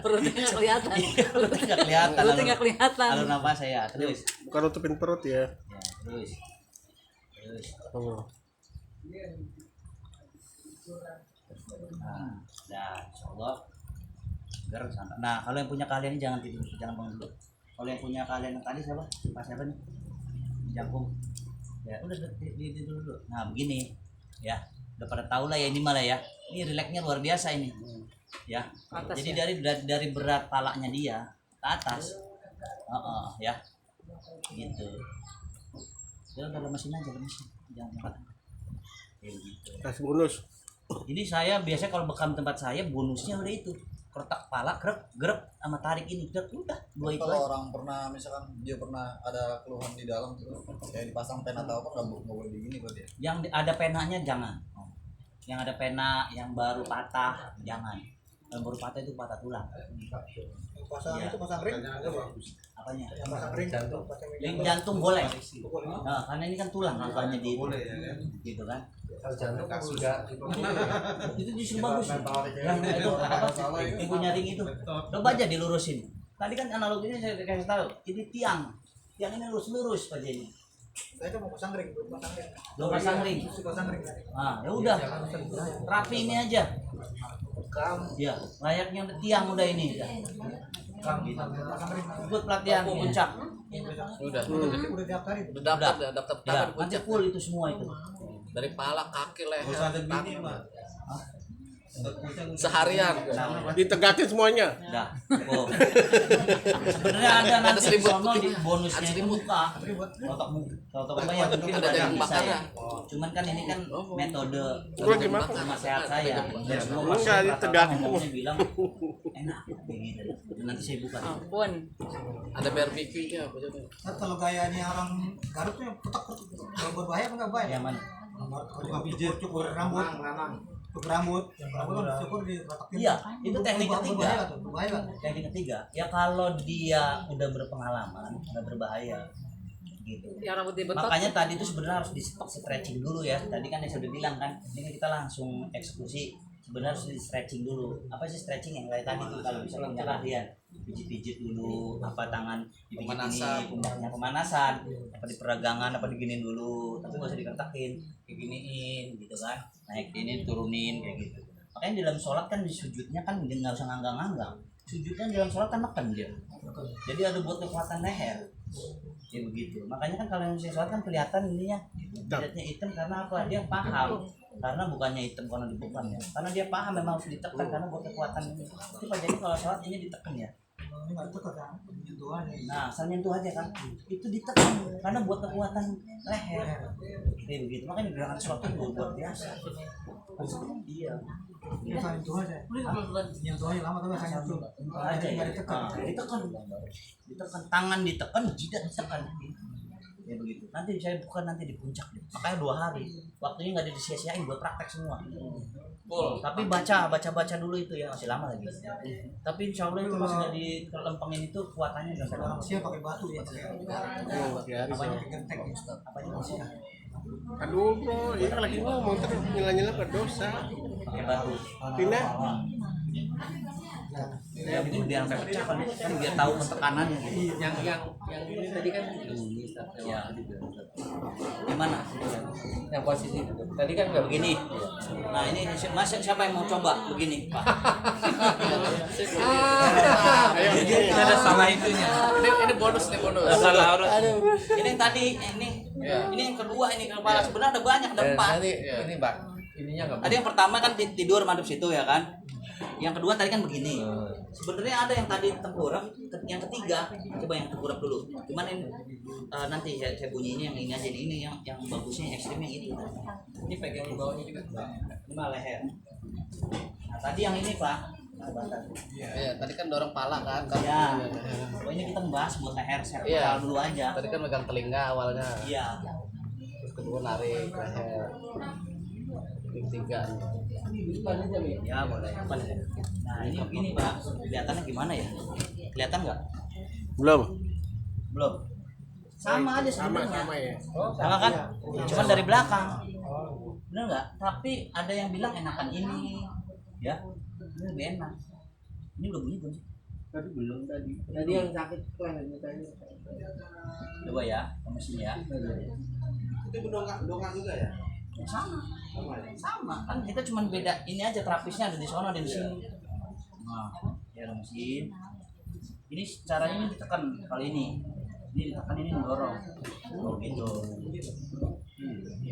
Perutnya nggak kelihatan. Perutnya nggak kelihatan. Perutnya nggak kelihatan. Alur nafas saya terus. Bukan nutupin perut ya. Ya, terus. Nah, insyaallah seger santai. Nah kalau yang punya kalian ini jangan tidur, jangan bangun dulu. Kalau yang punya kalian yang tadi siapa? Pas siapa nih? Jangkung. Ya udah tidur dulu. Nah begini, ya udah pada tahu lah ya ini malah ya. Ini relaxnya luar biasa ini. Ya. Atas Jadi ya? dari berat palanya dia ke atas. Ya. Gitu. Ya udah lemesin aja lemesin. Jangan angkat. Kayak gitu. Kasih bonus. Ini saya biasanya kalau bekam tempat saya bonusnya udah itu. Kertak pala, gerek sama tarik ini, udah dua itu Kalau aja. orang pernah misalkan dia pernah ada keluhan di dalam terus kayak dipasang pen atau apa nggak boleh begini berarti ya? Yang ada penanya jangan. Yang ada pena yang baru patah jangan. Yang baru patah itu patah tulang. Pasang Iya. itu pasang ring. Apanya? Yang pasang ring jantung. Pasang ring Ring jantung boleh. Nah, karena ini kan tulang angkanya di gitu kan. Jantung kan sudah Itu justru bagus. Yang itu apa? Yang punya ring itu. Coba aja dilurusin. Tadi kan analoginya saya kasih tahu. Ini tiang. Tiang ini lurus Pak Jenny. Saya kan mau pasang ring, belum pasang ring. Belum pasang ring. Mesti pasang ring. Ah, ya udah. Rapi ini aja. Ya, layaknya udah tiang udah ini. Ikut pelatihan puncak. Udah. Udah daftarin. Udah daftar Ya, tangan nanti puncak. full itu semua itu. Dari pala, kaki, leher, tangan. Hah? Seharian. Ditegakin semuanya. Dah. Oh. Sebenarnya ada nanti di selimut sono di putih. bonusnya Ada itu selimut. muka. Totok apa ya mungkin Ada udah yang bisa ya. bakar. Cuman kan ini kan metode Gua gimana? rumah sehat saya. Dan semua Enggak, pasien ditegakin rata-rata ngomongnya bilang enak kayak gitu. Nanti saya buka. Ampun. Ada barbecue-nya apa coba? Kalau gayanya orang Garut tuh yang petak-petak. Kalau berbahaya apa nggak bahaya? Yang mana? Tukang pijit, cukur rambut. Cukur rambut. Yang rambut kan cukur di ratakin. Iya, itu teknik Berbahaya ketiga. nggak tuh? Berbahaya nggak? Teknik ketiga, ya kalau dia udah berpengalaman, nggak berbahaya gitu. Yang rambut dibetot. Makanya tadi itu sebenarnya harus di stretching dulu ya. Tadi kan yang sudah bilang kan, ini kita langsung eksekusi. Sebenarnya harus di stretching dulu. Apa sih stretching yang kayak tadi tuh kalau bisa punya kalian pijit-pijit dulu, apa tangan dipijit Pemanasan. ini, puncaknya pemanasan, apa di peragangan, apa diginin dulu, tapi nggak usah dikertakin, kayak giniin gitu kan, naik ini turunin kayak gitu. Makanya di dalam sholat kan di sujudnya kan nggak usah nganggang-nganggang, sujudnya di dalam sholat kan neken dia, jadi ada buat kekuatan leher, ya begitu. Makanya kan kalau yang sholat kan kelihatan ininya, jidatnya hitam karena apa? Dia paham. Karena bukannya hitam karena dibukan ya, karena dia paham memang harus ditekan karena buat kekuatan ini. Tapi Pak Jadi kalau sholat ini ditekan ya. Ini nggak tekan kan? Sentuhan ya. Nah, asal nyentuh aja kan, itu ditekan karena buat kekuatan leher. Kayak begitu. Makanya gerakan sholat itu luar biasa. Iya. Ini saya nyentuh aja. Nyentuh aja lama tapi saya nyentuh. Aja ya. Nggak ditekan. Ditekan. Ditekan tangan ditekan, jidat ditekan. Ya begitu. Nanti saya bukan nanti di puncak deh. Makanya 2 hari. Waktunya nggak ada disia-siain buat praktek semua. Tapi baca dulu itu ya, masih lama lagi. Tapi insya Allah itu pas udah dilempengin itu kuatannya udah Orang Asia pakai batu ya. apanya? Gentek ya. Apanya Asia? Aduh bro, ini lagi ngomong terus nyela-nyela berdosa. Pakai batu. Tina, Ya mungkin biar sampai pecah kan biar tahu tekanannya. Yang ini tadi kan Ya. Gimana? yang posisi tadi kan nggak begini. Nah ini siapa yang mau coba begini Pak? ayo. Ada salah itunya. Ini bonus nih bonus. Salah urut. Ini yang tadi ini yang kedua ini kepala sebenarnya ada banyak ada 4. Nanti ini Pak, ininya nggak. Tadi yang pertama kan tidur madep situ ya kan. Yang kedua tadi kan begini. Sebenarnya ada yang tadi tengkurap, yang ketiga coba yang tengkurap dulu. Cuman ini nanti saya bunyinya yang ini aja ini yang bagusnya yang ekstrimnya ini. Ini pegang di bawahnya juga. Ini mah leher. Nah, tadi yang ini Pak. Iya, tadi kan dorong pala kan. Ya. Oh ini kita membahas buat leher saya Iya. dulu aja. Tadi kan megang telinga awalnya. Iya. Terus kedua narik leher. Ketiga. Ya boleh. Nah ini begini Pak. Kelihatannya gimana ya? Kelihatan nggak? Belum. Belum. Sama aja Sama sebenarnya. ya. Sama kan? Cuman dari belakang. Bener nggak? Tapi ada yang bilang enakan ini, ya. Ini lebih enak. Ini udah bunyi belum sih? Tapi belum tadi. Tadi yang sakit kan tadi. Coba ya, mesin ya. Itu dongak juga ya? Ya, sama kan kita cuma beda ini aja terapisnya ada di sono dan di sini. Nah, ya mesin. Ini caranya ditekan kali ini ditekan, ini mendorong. Oh gitu.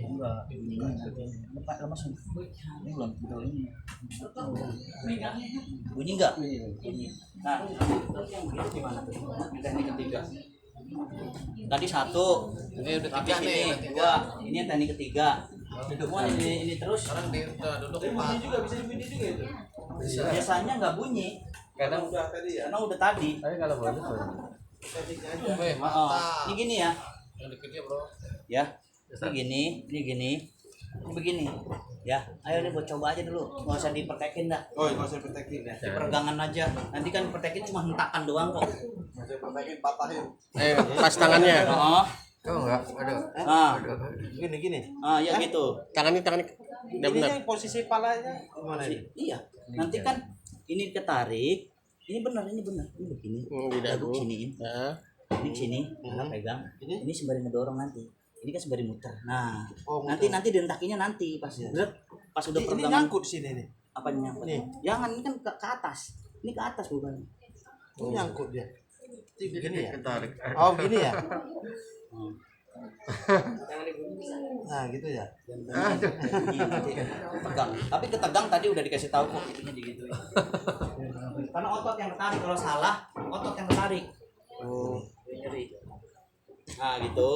Enggak, ini lepas lemas. Ini belum betul ini. Bunyi enggak? Bunyi. Nah, gimana tuh? Teknik ketiga. Tadi satu, Udah tapi tiga nih, sini udah tiga. dua, ini yang teknik ketiga. Semua ini terus. Sekarang dia udah duduk empat. Biasanya nggak bunyi Karena udah tadi ya. karena udah tadi. Tapi kalau bonus Weh, Oh, mantap. ini gini ya, Yang dikitnya bro. ya. Ini gini, ini begini. Ya, ayo nih buat coba aja dulu, nggak usah dipertekin dah. Oh, nggak usah pertekin ya. Di peregangan aja. Nanti kan pertekin cuma hentakan doang kok. Masih perbaiki patahin. Pas tangannya. Oh, oh enggak, aduh. Gini. ya gitu. Tangannya udah benar. Ini posisi palanya gimana ini? Iya. Nanti kan ini ketarik, ini benar, ini begini. Di dagu. Siniin. Nah, Ini sini, nah, pegang. Ini sembari ngedorong nanti. Ini kan sembari muter. Nah, Oh, nanti dihentakinya nanti pas pas udah Ini pegangan. nyangkut sini nih. Apa nyangkut? Nih. Jangan, ini kan ke atas. Ini ke atas bukan. Ini nyangkut dia. Gini ya. Ketarik. Oh, gini ya. Hmm. Nah, gitu ya. Tegang. Tapi ketegang tadi udah dikasih tahu kok itunya digituin. Karena otot yang ketarik, kalau salah otot yang ketarik. Oh, Nyeri. Nah gitu.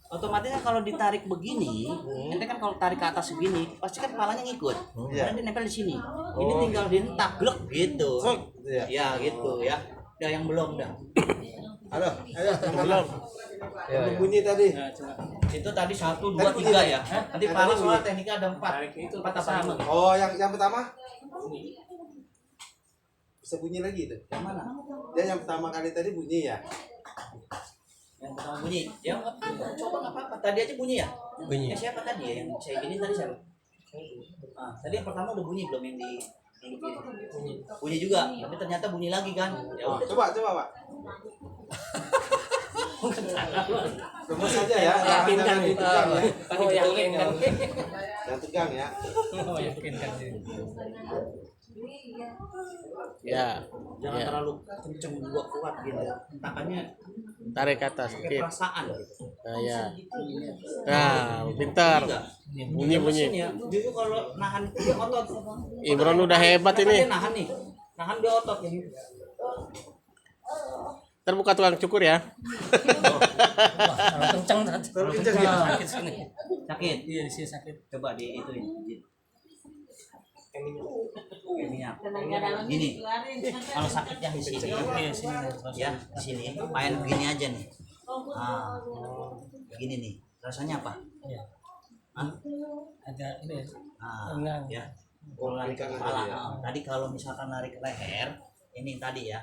Otomatis kalau ditarik begini, ente kan kalau tarik ke atas begini, pasti kan kepalanya ngikut. Iya. Karena dia nempel di sini. Ini tinggal dihentak glek gitu. iya. Ya gitu ya. Udah yang belum dah. Halo, ayo, yang belum. Belum bunyi tadi. Nah, coba. Itu tadi 1, 2, 3 ya. Nanti Yang pala tadi soal bunyi. tekniknya ada 4. 4 apa 5? Oh, yang pertama? Bisa bunyi lagi itu. Yang mana? Dia yang pertama kali tadi bunyi ya. Yang pertama bunyi. Yang apa? Coba nggak apa-apa. Tadi aja bunyi ya? bunyi. Siapa tadi ya? Yang saya gini tadi siapa? Tadi yang pertama udah bunyi belum yang di bunyi juga, tapi ternyata bunyi lagi kan? Ya Oh, udah. coba Pak. Tembus aja ya. Jangan ditegang ya. Oh, yakin kan? Jangan tegang ya. Oh, yakin kan? Ya. Jangan Ya. terlalu kenceng juga kuat gitu. Hentakannya Tarik ke atas pakai dikit. perasaan gitu. Nah, ya. Nah, pintar. Bunyi. Mesin ya. Dia tuh kalau nahan dia otot. Imron udah hebat Kan ini. dia nahan nih. Nahan dia otot ya. Terbuka tukang cukur ya. Kenceng Terlalu kenceng ya. sakit sini. Sakit. Iya di sini sakit. Coba di itu ini gini, kalau sakitnya di sini, Iya sini. ya di sini, main begini aja nih. Begini nih, rasanya apa? Iya. Hah? Ada ini. Ah, ya. Kalau narik ke kepala, tadi kalau misalkan narik leher, ini tadi ya.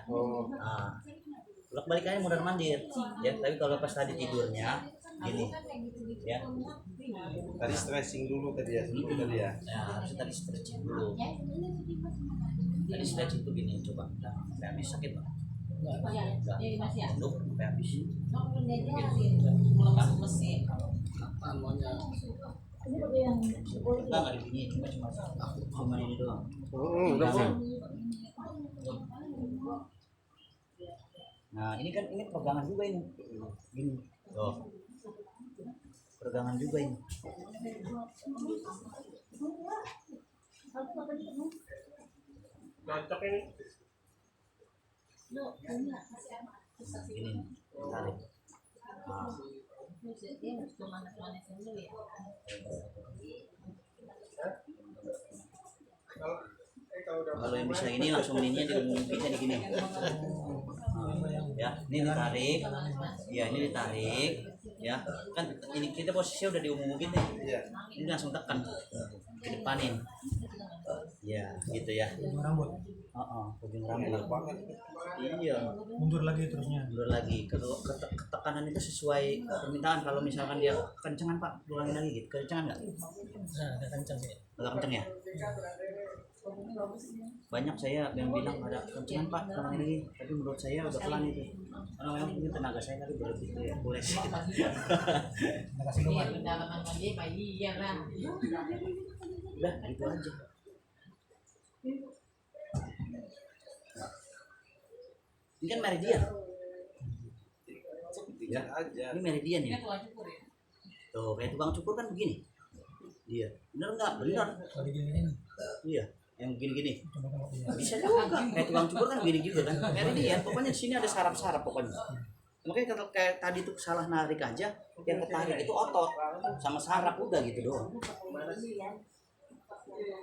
Bolak balik aja mundar mandir, ya. Tapi kalau pas tadi tidurnya, gini, ya. Tadi stretching dulu tadi ya, sebelum tadi ya. Nah, harusnya tadi stretching dulu. Tadi stretching tuh gini, coba. Nah, sampai habis sakit nggak? Enggak. Tunduk sampai habis. Apa maunya? Enggak diginiin, cuma ini doang. Udah sih. Nah, ini kan ini pegangan juga ini. Gini. Tuh. Pegangan juga ini. Cocok ini. Gini. Tarik. Nah. Kalau yang bisa ini langsung ininya di gini. Ya, ini ditarik. Ya, ini ditarik. Ya, kan ini kita posisinya udah diumumin nih. Iya. Ini langsung tekan ke depanin. Ya, gitu ya. Rambut Ujung rambut. Iya. mundur lagi terusnya. Mundur lagi. Kalau ketekanan itu sesuai permintaan. Kalau misalkan dia kencengan Pak, ulangin lagi gitu. Kencengan nggak? Nah, ada kenceng sih. Agak kenceng ya? Banyak saya yang bilang ada kencengan Pak, ulangin lagi. Tapi menurut saya udah pelan itu. Karena memang mungkin tenaga saya tadi berlebih ya. Boleh sih. Kasih nomor. Udah, gitu aja. Ini kan meridian. Ya, aja. ini meridian Ini ini. tukang cukur ya. Tuh, kayak tukang cukur kan begini. Iya. Bener nggak? Bener. Kalau gini Iya. Yang gini-gini. coba kalau iya. Bisa juga. Kayak tukang cukur kan gini juga kan. Meridian. Pokoknya di sini ada saraf-saraf pokoknya. Makanya kalau kayak tadi tuh salah narik aja, yang ketarik itu otot sama saraf udah gitu doang.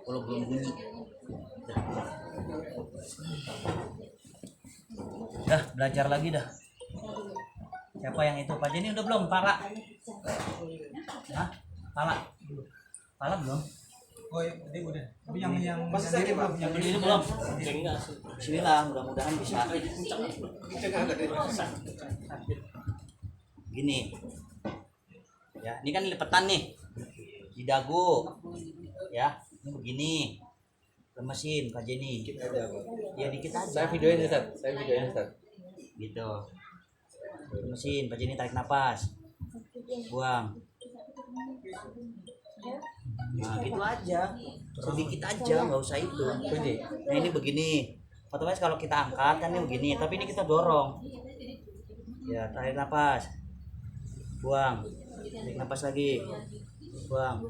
Kalau belum bunyi. Dah, belajar lagi dah. Siapa yang itu? Pak Jenny udah belum? Pala? Hah? Pala? Pala belum? Oh iya, tadi udah. Tapi yang Masih sakit, Pak? yang Ini belum? Bismillah, mudah-mudahan bisa. Gini. Ya, ini kan lipetan nih. Di dagu. Ya, ini begini. Lemesin Pak Jenny. Ya dikit aja. Saya videoin Ustaz. Gitu. Lemesin Pak Jenny, tarik napas. Buang. Nah, gitu aja. Sedikit aja, nggak usah itu. Nah, ini begini. Otomatis kalau kita angkat kan ini begini, tapi ini kita dorong. Ya, tarik napas. Buang. Tarik napas lagi. Buang.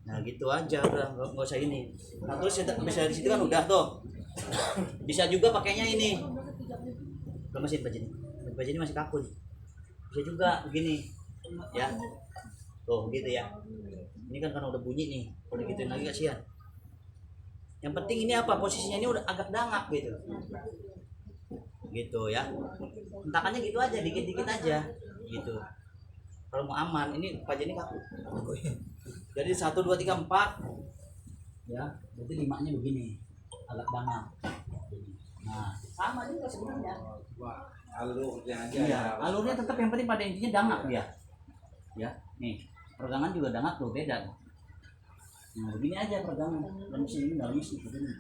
Nah, gitu aja udah, nggak usah ini. Nah, terus bisa di situ kan udah tuh. Bisa juga pakainya ini. Lemesin Pak Jenny. Pak Jenny masih kaku nih. Bisa juga begini. Ya. Tuh, gitu ya. Ini kan karena udah bunyi nih. Kalau digituin lagi kasihan. Yang penting ini apa? Posisinya ini udah agak dangak gitu. Gitu ya. Hentakannya gitu aja, dikit-dikit aja. Gitu. Kalau mau aman, ini Pak Jenny kaku. Jadi 1 2 3 4. Ya, berarti 5-nya begini. Agak dangak. Nah, sama juga sebenarnya. Alurnya aja. Iya, alurnya tetap yang penting pada intinya dangak dia. Ya, nih. Peregangan juga dangak tuh, beda. Nah, begini aja peregangan. Dan sini enggak misi begini.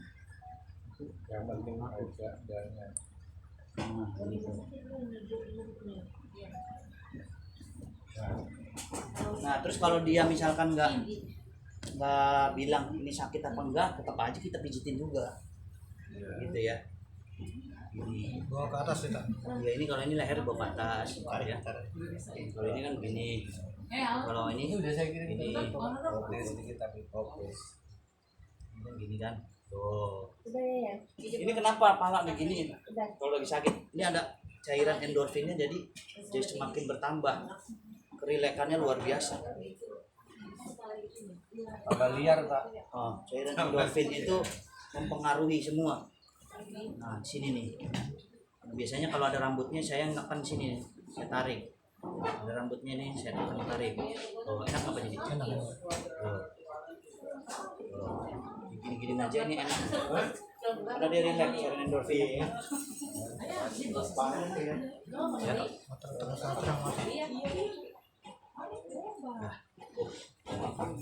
Yang penting aja dan Nah, gitu. Nah, terus kalau dia misalkan nggak bilang ini sakit apa enggak, tetap aja kita pijitin juga. Gitu ya. Ini. bawa ke atas kita. Ya ini kalau ini leher bawa ke atas, ya. Kalau ini kan begini. Kalau ini udah saya kirim ini sedikit tapi fokus. gini kan. Tuh. Ini kenapa pala begini? Kalau lagi sakit, ini ada cairan endorfinnya jadi semakin bertambah. Kerilekannya luar biasa. Tambah liar Pak. Oh, cairan endorfin itu mempengaruhi semua. Nah, sini nih. Nah, biasanya kalau ada rambutnya saya ngekan sini, saya tarik. Ada rambutnya nih, saya akan tarik. Oh, enak apa jadi? Enak. Gini-gini aja ini enak. Karena dia relax, cairan endorfin. Ya.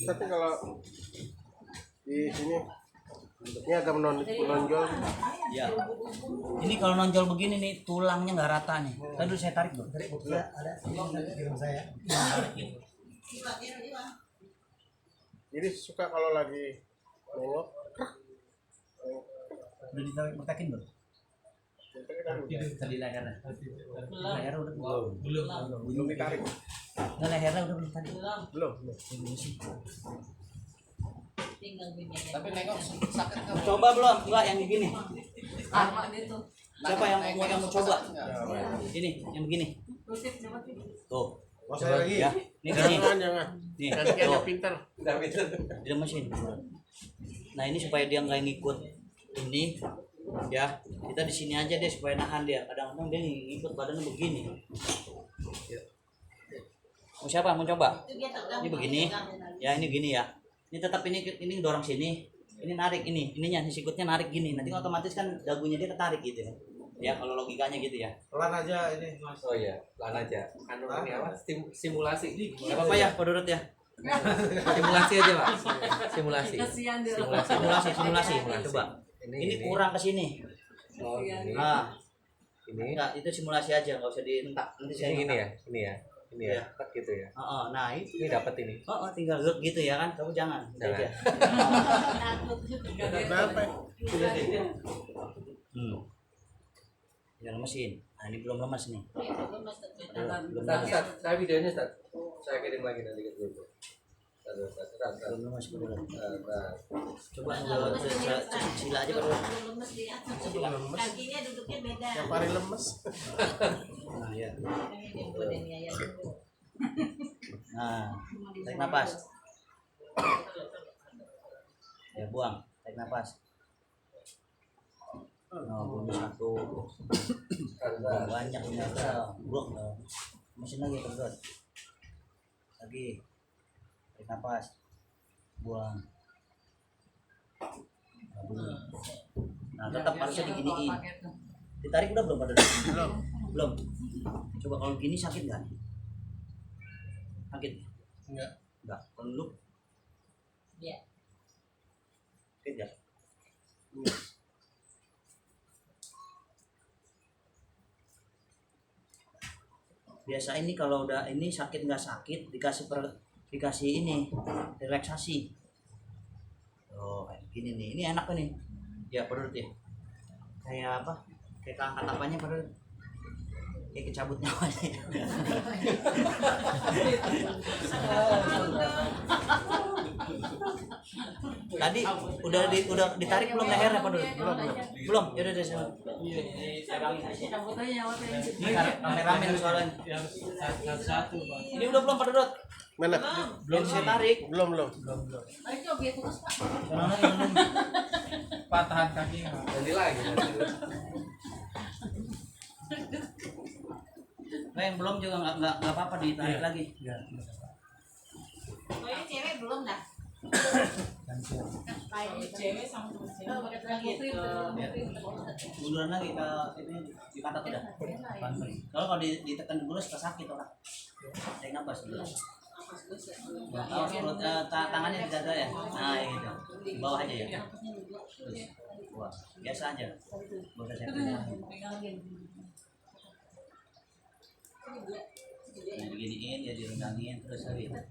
Tapi kalau di sini ini agak menonjol. Ya. Ini kalau nonjol begini nih, tulangnya nggak rata nih. Tadi dulu saya tarik, Bro. Ada kirim saya. Jadi suka kalau lagi nengok. Udah ditarik metakin, Bro. Tadi lehernya. Lehernya udah Belum ditarik. Nggak, lehernya udah belum tadi. Belum. Tapi nengok sakit kan. Coba belum? Enggak, yang begini. Sama dia tuh. Siapa yang mau coba? Ini, yang begini. Tuh. Saya lagi. Ya. Ini gini. Jangan. Nih. Nanti kayaknya Tuh. pintar. Di mesin. Nah, ini supaya dia nggak ngikut ini ya. Kita di sini aja deh supaya nahan dia. Kadang-kadang dia ngikut badannya begini. Ya. Mau siapa mau coba? Ini begini. Ya, ini gini ya. Ini tetap ini dorong sini. Ini narik ininya sikutnya narik gini. Nanti otomatis kan dagunya dia ketarik gitu ya. Ya, kalau logikanya gitu ya. Pelan aja ini, Mas. Oh iya, pelan aja. Anu ini apa? Simulasi. Enggak apa-apa ya, Pak Durut ya. Simulasi aja, Pak. Simulasi. Kasihan dia. Simulasi. Coba. Ini kurang ke sini. Oh, ini. Nah, Ini. enggak, itu simulasi aja, enggak usah dientak. Nanti saya Ini ngentak. ya. Ini Iya. ya. Tek gitu ya. Nah, itu. Ini dapat ini. Tinggal gitu ya kan. Kamu jangan. Jangan. Aja. Berapa? Hmm. Yang lemesin. Nah, ini belum lemas nih. Belum Ustaz, lemas. Ustaz, saya videonya Ustaz. Saya kirim lagi nanti ke grup. Ustaz. Belum lemas bener. Ustaz. Coba sila aja Pak. lemes di atas. Kakinya duduknya beda. Yang paling lemes. Nah, ya. Ini dia godain Yaya dulu. Nah, tarik nafas. Ya, buang. Tarik nafas. Nah, bunyi satu. Banyak ternyata. Buruk. Mesin lagi pedot. Lagi. Tarik nafas. Buang. Nah, bunyi. Nah, tetap harusnya diginiin. Ditarik udah belum pada? Belum. Coba kalau gini sakit nggak? Sakit? Enggak. Kalau lu? Iya. Sakit ya? Biasa ini kalau udah ini sakit nggak sakit dikasih ini relaksasi. Oh kayak gini nih. Ini enak nih. Ya perut ya. Kayak apa? Kayak angkat apanya perut? Kayak kecabut nyawanya. Tadi udah ditarik belum lehernya Pak Dul? Belum. Ya udah saya. Cabut aja nyawanya. Ini kameramen soalnya. Satu, Bang. Ini udah belum Pak Dul? Mana? Belum saya tarik. Belum. Tarik coba biar terus Pak. Patahan kaki. Nanti lagi. Nah, yang belum juga nggak apa-apa ditarik lagi. Ya. Pokoknya cewek belum dah. Cewek sama cewek. Pakai lagi Munduran lagi ke ini di pantat udah. Kalau ditekan dulu suka sakit orang. Tarik nafas dulu. Tahu perut tangannya di dada ya. Nah, gitu. Di bawah aja ya. Terus. Wah, biasa aja. Boleh saya pegang. Nah, diginiin ya direndangin terus lagi. Terus.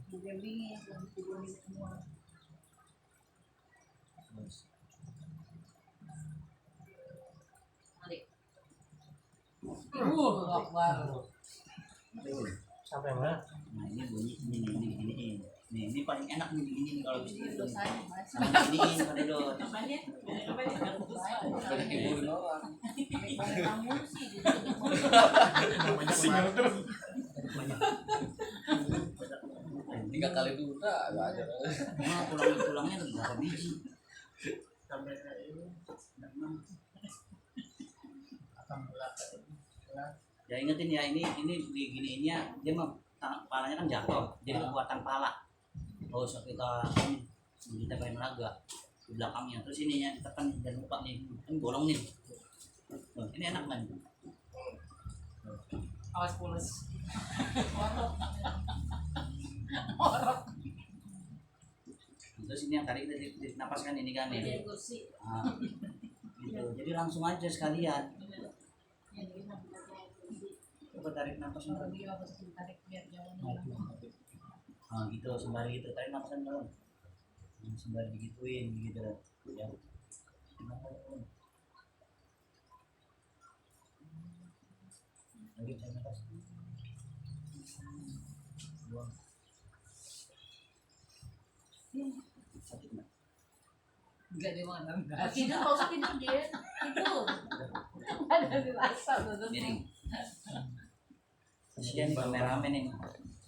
Sampai mana? Nah, ini bunyi ini diginiin. Ini paling enak nih diginiin kalau bisa gitu. Dosanya Sama diginiin Pak Dul. apanya? Banyak ibu orang. Kamu sih Tiga kali duda nggak ada. Nah, tulangnya berapa biji? Ya ingetin ya ini diginiinnya dia mah palanya kan jatuh jadi kekuatan pala. Oh usah kita main laga di belakangnya terus ininya ditekan dan lupa nih kan bolong nih. Tuh, ini enak kan? awas pulas. Terus ini yang tadi kita dinapaskan ini kan ini. Nah, gitu. Jadi langsung aja sekalian. Coba tarik nafas lagi. Nah, gitu sembari gitu tarik napasan dalam. Sembari digituin gitu ya. Lagi tarik nafas. Buang. Sakit nggak? Enggak dia mana enggak. Tidur kalau usah tidur dia. Tidur. Ada dirasa tuh. Miring. Kasihan kameramen ini.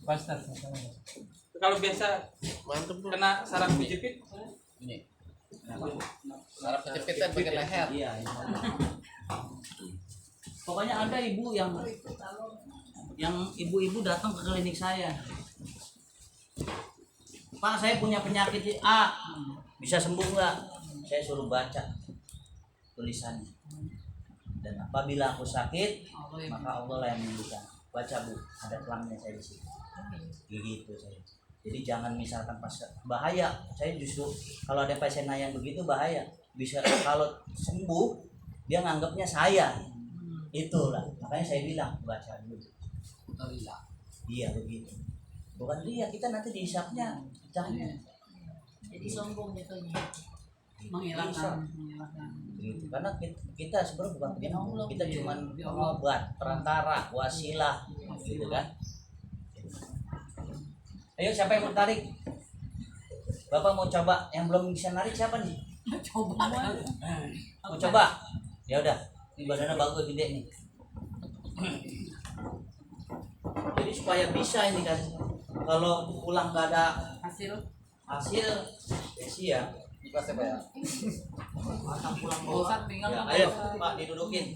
Pastor. Kalau biasa Mantep tuh. kena saraf kejepit, Ini. Saraf kejepit kan bagian leher. Iya. Pokoknya ada ibu yang ibu-ibu datang ke klinik saya. Pak, saya punya penyakit A, bisa sembuh nggak? Saya suruh baca tulisannya. Dan apabila aku sakit, maka Allah lah yang menyembuhkan. Baca Bu, ada pelangnya saya di sini. Gitu saya. Jadi jangan misalkan pas bahaya, saya justru kalau ada pasien yang begitu bahaya. Bisa kalau sembuh dia nganggapnya saya. Itulah, makanya saya bilang baca dulu. Iya begitu. Bukan dia, kita nanti dihisapnya pecahnya. Jadi sombong jatuhnya. Menghilangkan gitu. Karena kita sebenarnya bukan penyembuh, kita cuma pengobat, perantara, wasilah, gitu kan. Ayo siapa yang tertarik? Bapak mau coba, yang belum bisa narik siapa nih? Coba. Mau coba? Ya udah, ini badannya bagus gede nih. Jadi supaya bisa ini kan, kalau pulang nggak ada Hasil. ya. Ikhlas ya Pak ya. Bosan tinggal Ya, sama ayo bosan. Pak didudukin.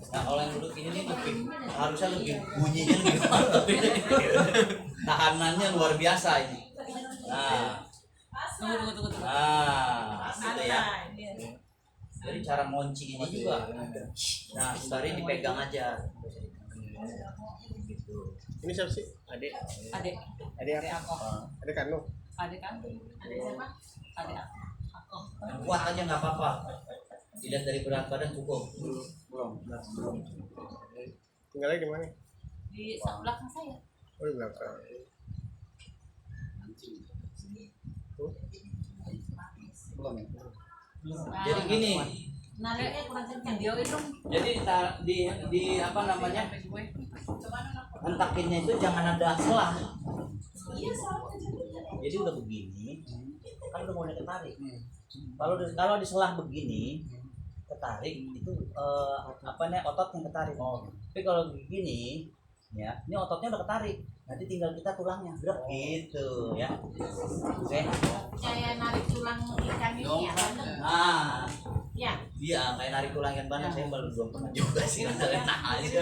Nah kalau yang duduk ini nih lebih harusnya lebih bunyinya lebih mantap ini. Tahanannya luar biasa ini. Nah, Tunggu. gitu ya. Jadi cara ngunci ini juga. Nah, sebentar ini dipegang aja. Gitu. Ini siapa sih? Adik. Adik. Adik apa? Aku. Adik Kanu. Adik kan? Adik siapa? Adik aku. Kuat aja nggak apa-apa. Dilihat dari berat badan cukup. Belum. Tinggalnya di mana? Di belakang saya. Oh di belakang. Belum ya. Jadi gini. Nariknya kurang kencang. Videoin dong. Jadi di apa namanya? Hentakinnya itu jangan ada selang. Jadi udah begini, kan udah mulai ketarik. Kalau di selah begini, ketarik itu apa namanya otot yang ketarik. Tapi kalau begini, ya ini ototnya udah ketarik. Nanti tinggal kita tulangnya gerak gitu ya. Oke. Kayak narik tulang ikan ini ya. Nah, Ya. dia kayak narik tulang ikan bandeng saya belum pernah juga sih. Nah, aja.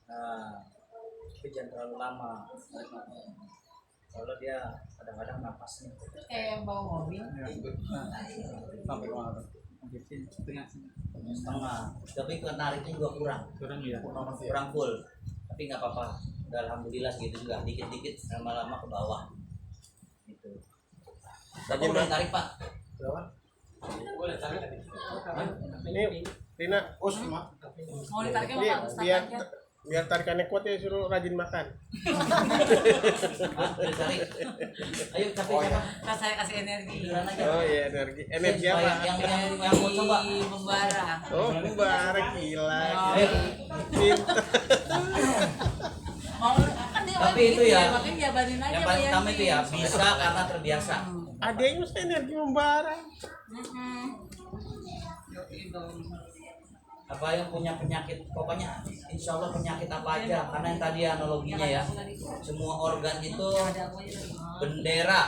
Nah, tapi jangan terlalu lama. Kalau dia kadang-kadang napasnya Kayak bawa mobil. Sampai mana? setengah, tapi nariknya juga kurang full, tapi nggak apa-apa. Udah alhamdulillah segitu juga, dikit-dikit lama-lama ke bawah gitu. Bapak udah tarik Pak? Boleh tarik. Ini Rina. Oh sama. Mau ditariknya Ini mau Pak biar Ustaz aja. biar tarikannya kuat ya suruh rajin makan. Hah? Udah tarik? Ayo capek siapa? Kan saya kasih energi. Giliran aja. Oh iya energi Supaya apa? yang mau coba. Membara. Oh barek gila. Ayo. Pintar. Mau kan dia Tapi gitu itu ya, makanya jabarin aja Yang paling utama itu ya bayangin. bisa karena terbiasa. Adanya mesti energi membara. Apa yang punya penyakit, pokoknya insya Allah penyakit apa aja, karena yang tadi analoginya ya, semua organ itu bendera,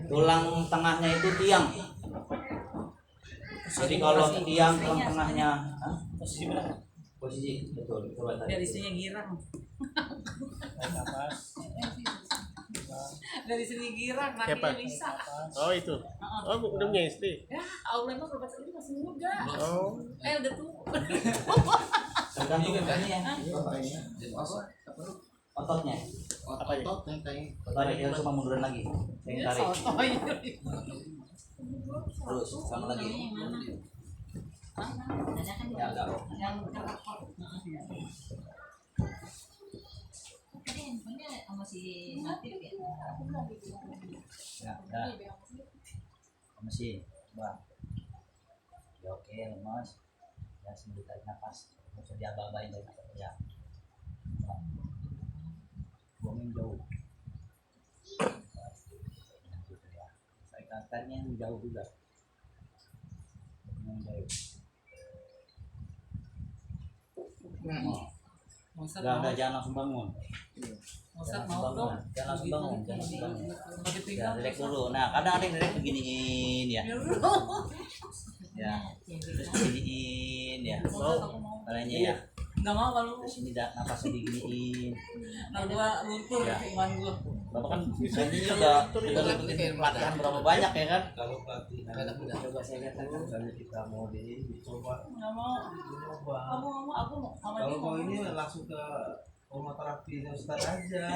tulang tengahnya itu tiang. Jadi kalau tiang tulang tengahnya, hah? Posisi mana? Posisi betul, coba tadi. Dari sini girang. Dari sini girang, Siapa? makanya bisa. Oh itu. Oh udah punya istri. Ya, Allah mah berbahasa ini masih muda. Oh. Udah tua. Tergantung ini ya, ototnya. Apa ya? Tarik yang cuma munduran lagi, yang tarik. Soto ini. Terus sama lagi. Ya enggak. Yang Ya, dah. Masih, Bang. Ya oke, Mas. Ya sambil tarik nafas. Nggak usah diaba-abain dari nafas ya. Bang. Buangin jauh. Ya, gitu ya. Tariknya yang jauh juga. Yang jauh. Ustaz Udah, mau, jangan langsung bangun. Ustaz Jangan mau langsung dong. bangun. Jangan langsung bangun. Jangan langsung bangun. Bagi Ya, pinggang. relax dulu. Nah, kadang ada yang relax beginiin ya. Ya, terus beginiin ya. Caranya ya. Enggak mau kalau Terus ini napasnya diginiin. kalau gua luntur Ya. iman gua. Bapak kan ini udah ngikutin pelatihan berapa banyak ya kan? Kalau pelatih Coba saya lihat kan kalau kita mau dicoba. Enggak mau. Kamu ngomong aku mau sama Kalau dia. mau ini langsung ke rumah terapi Ustaz aja.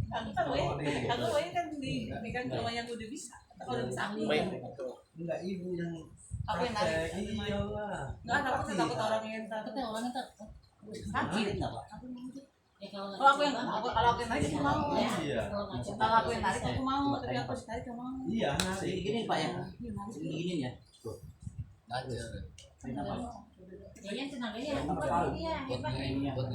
Aku kan kan di kan ke rumah yang udah bisa. Kalau udah bisa ahli. Baik. Enggak ibu yang Aku yang narik. iyalah. Enggak takut orang yang takut orang yang takut. Sakit Sakit nggak Pak? Aku mau Kalau aku yang narik aku mau. Iya. Kalau aku yang narik aku mau, tapi aku ditarik aku mau. Iya, nari. Gini Pak ya. Gini ya. Kayaknya tenaganya ya. Buat ini buat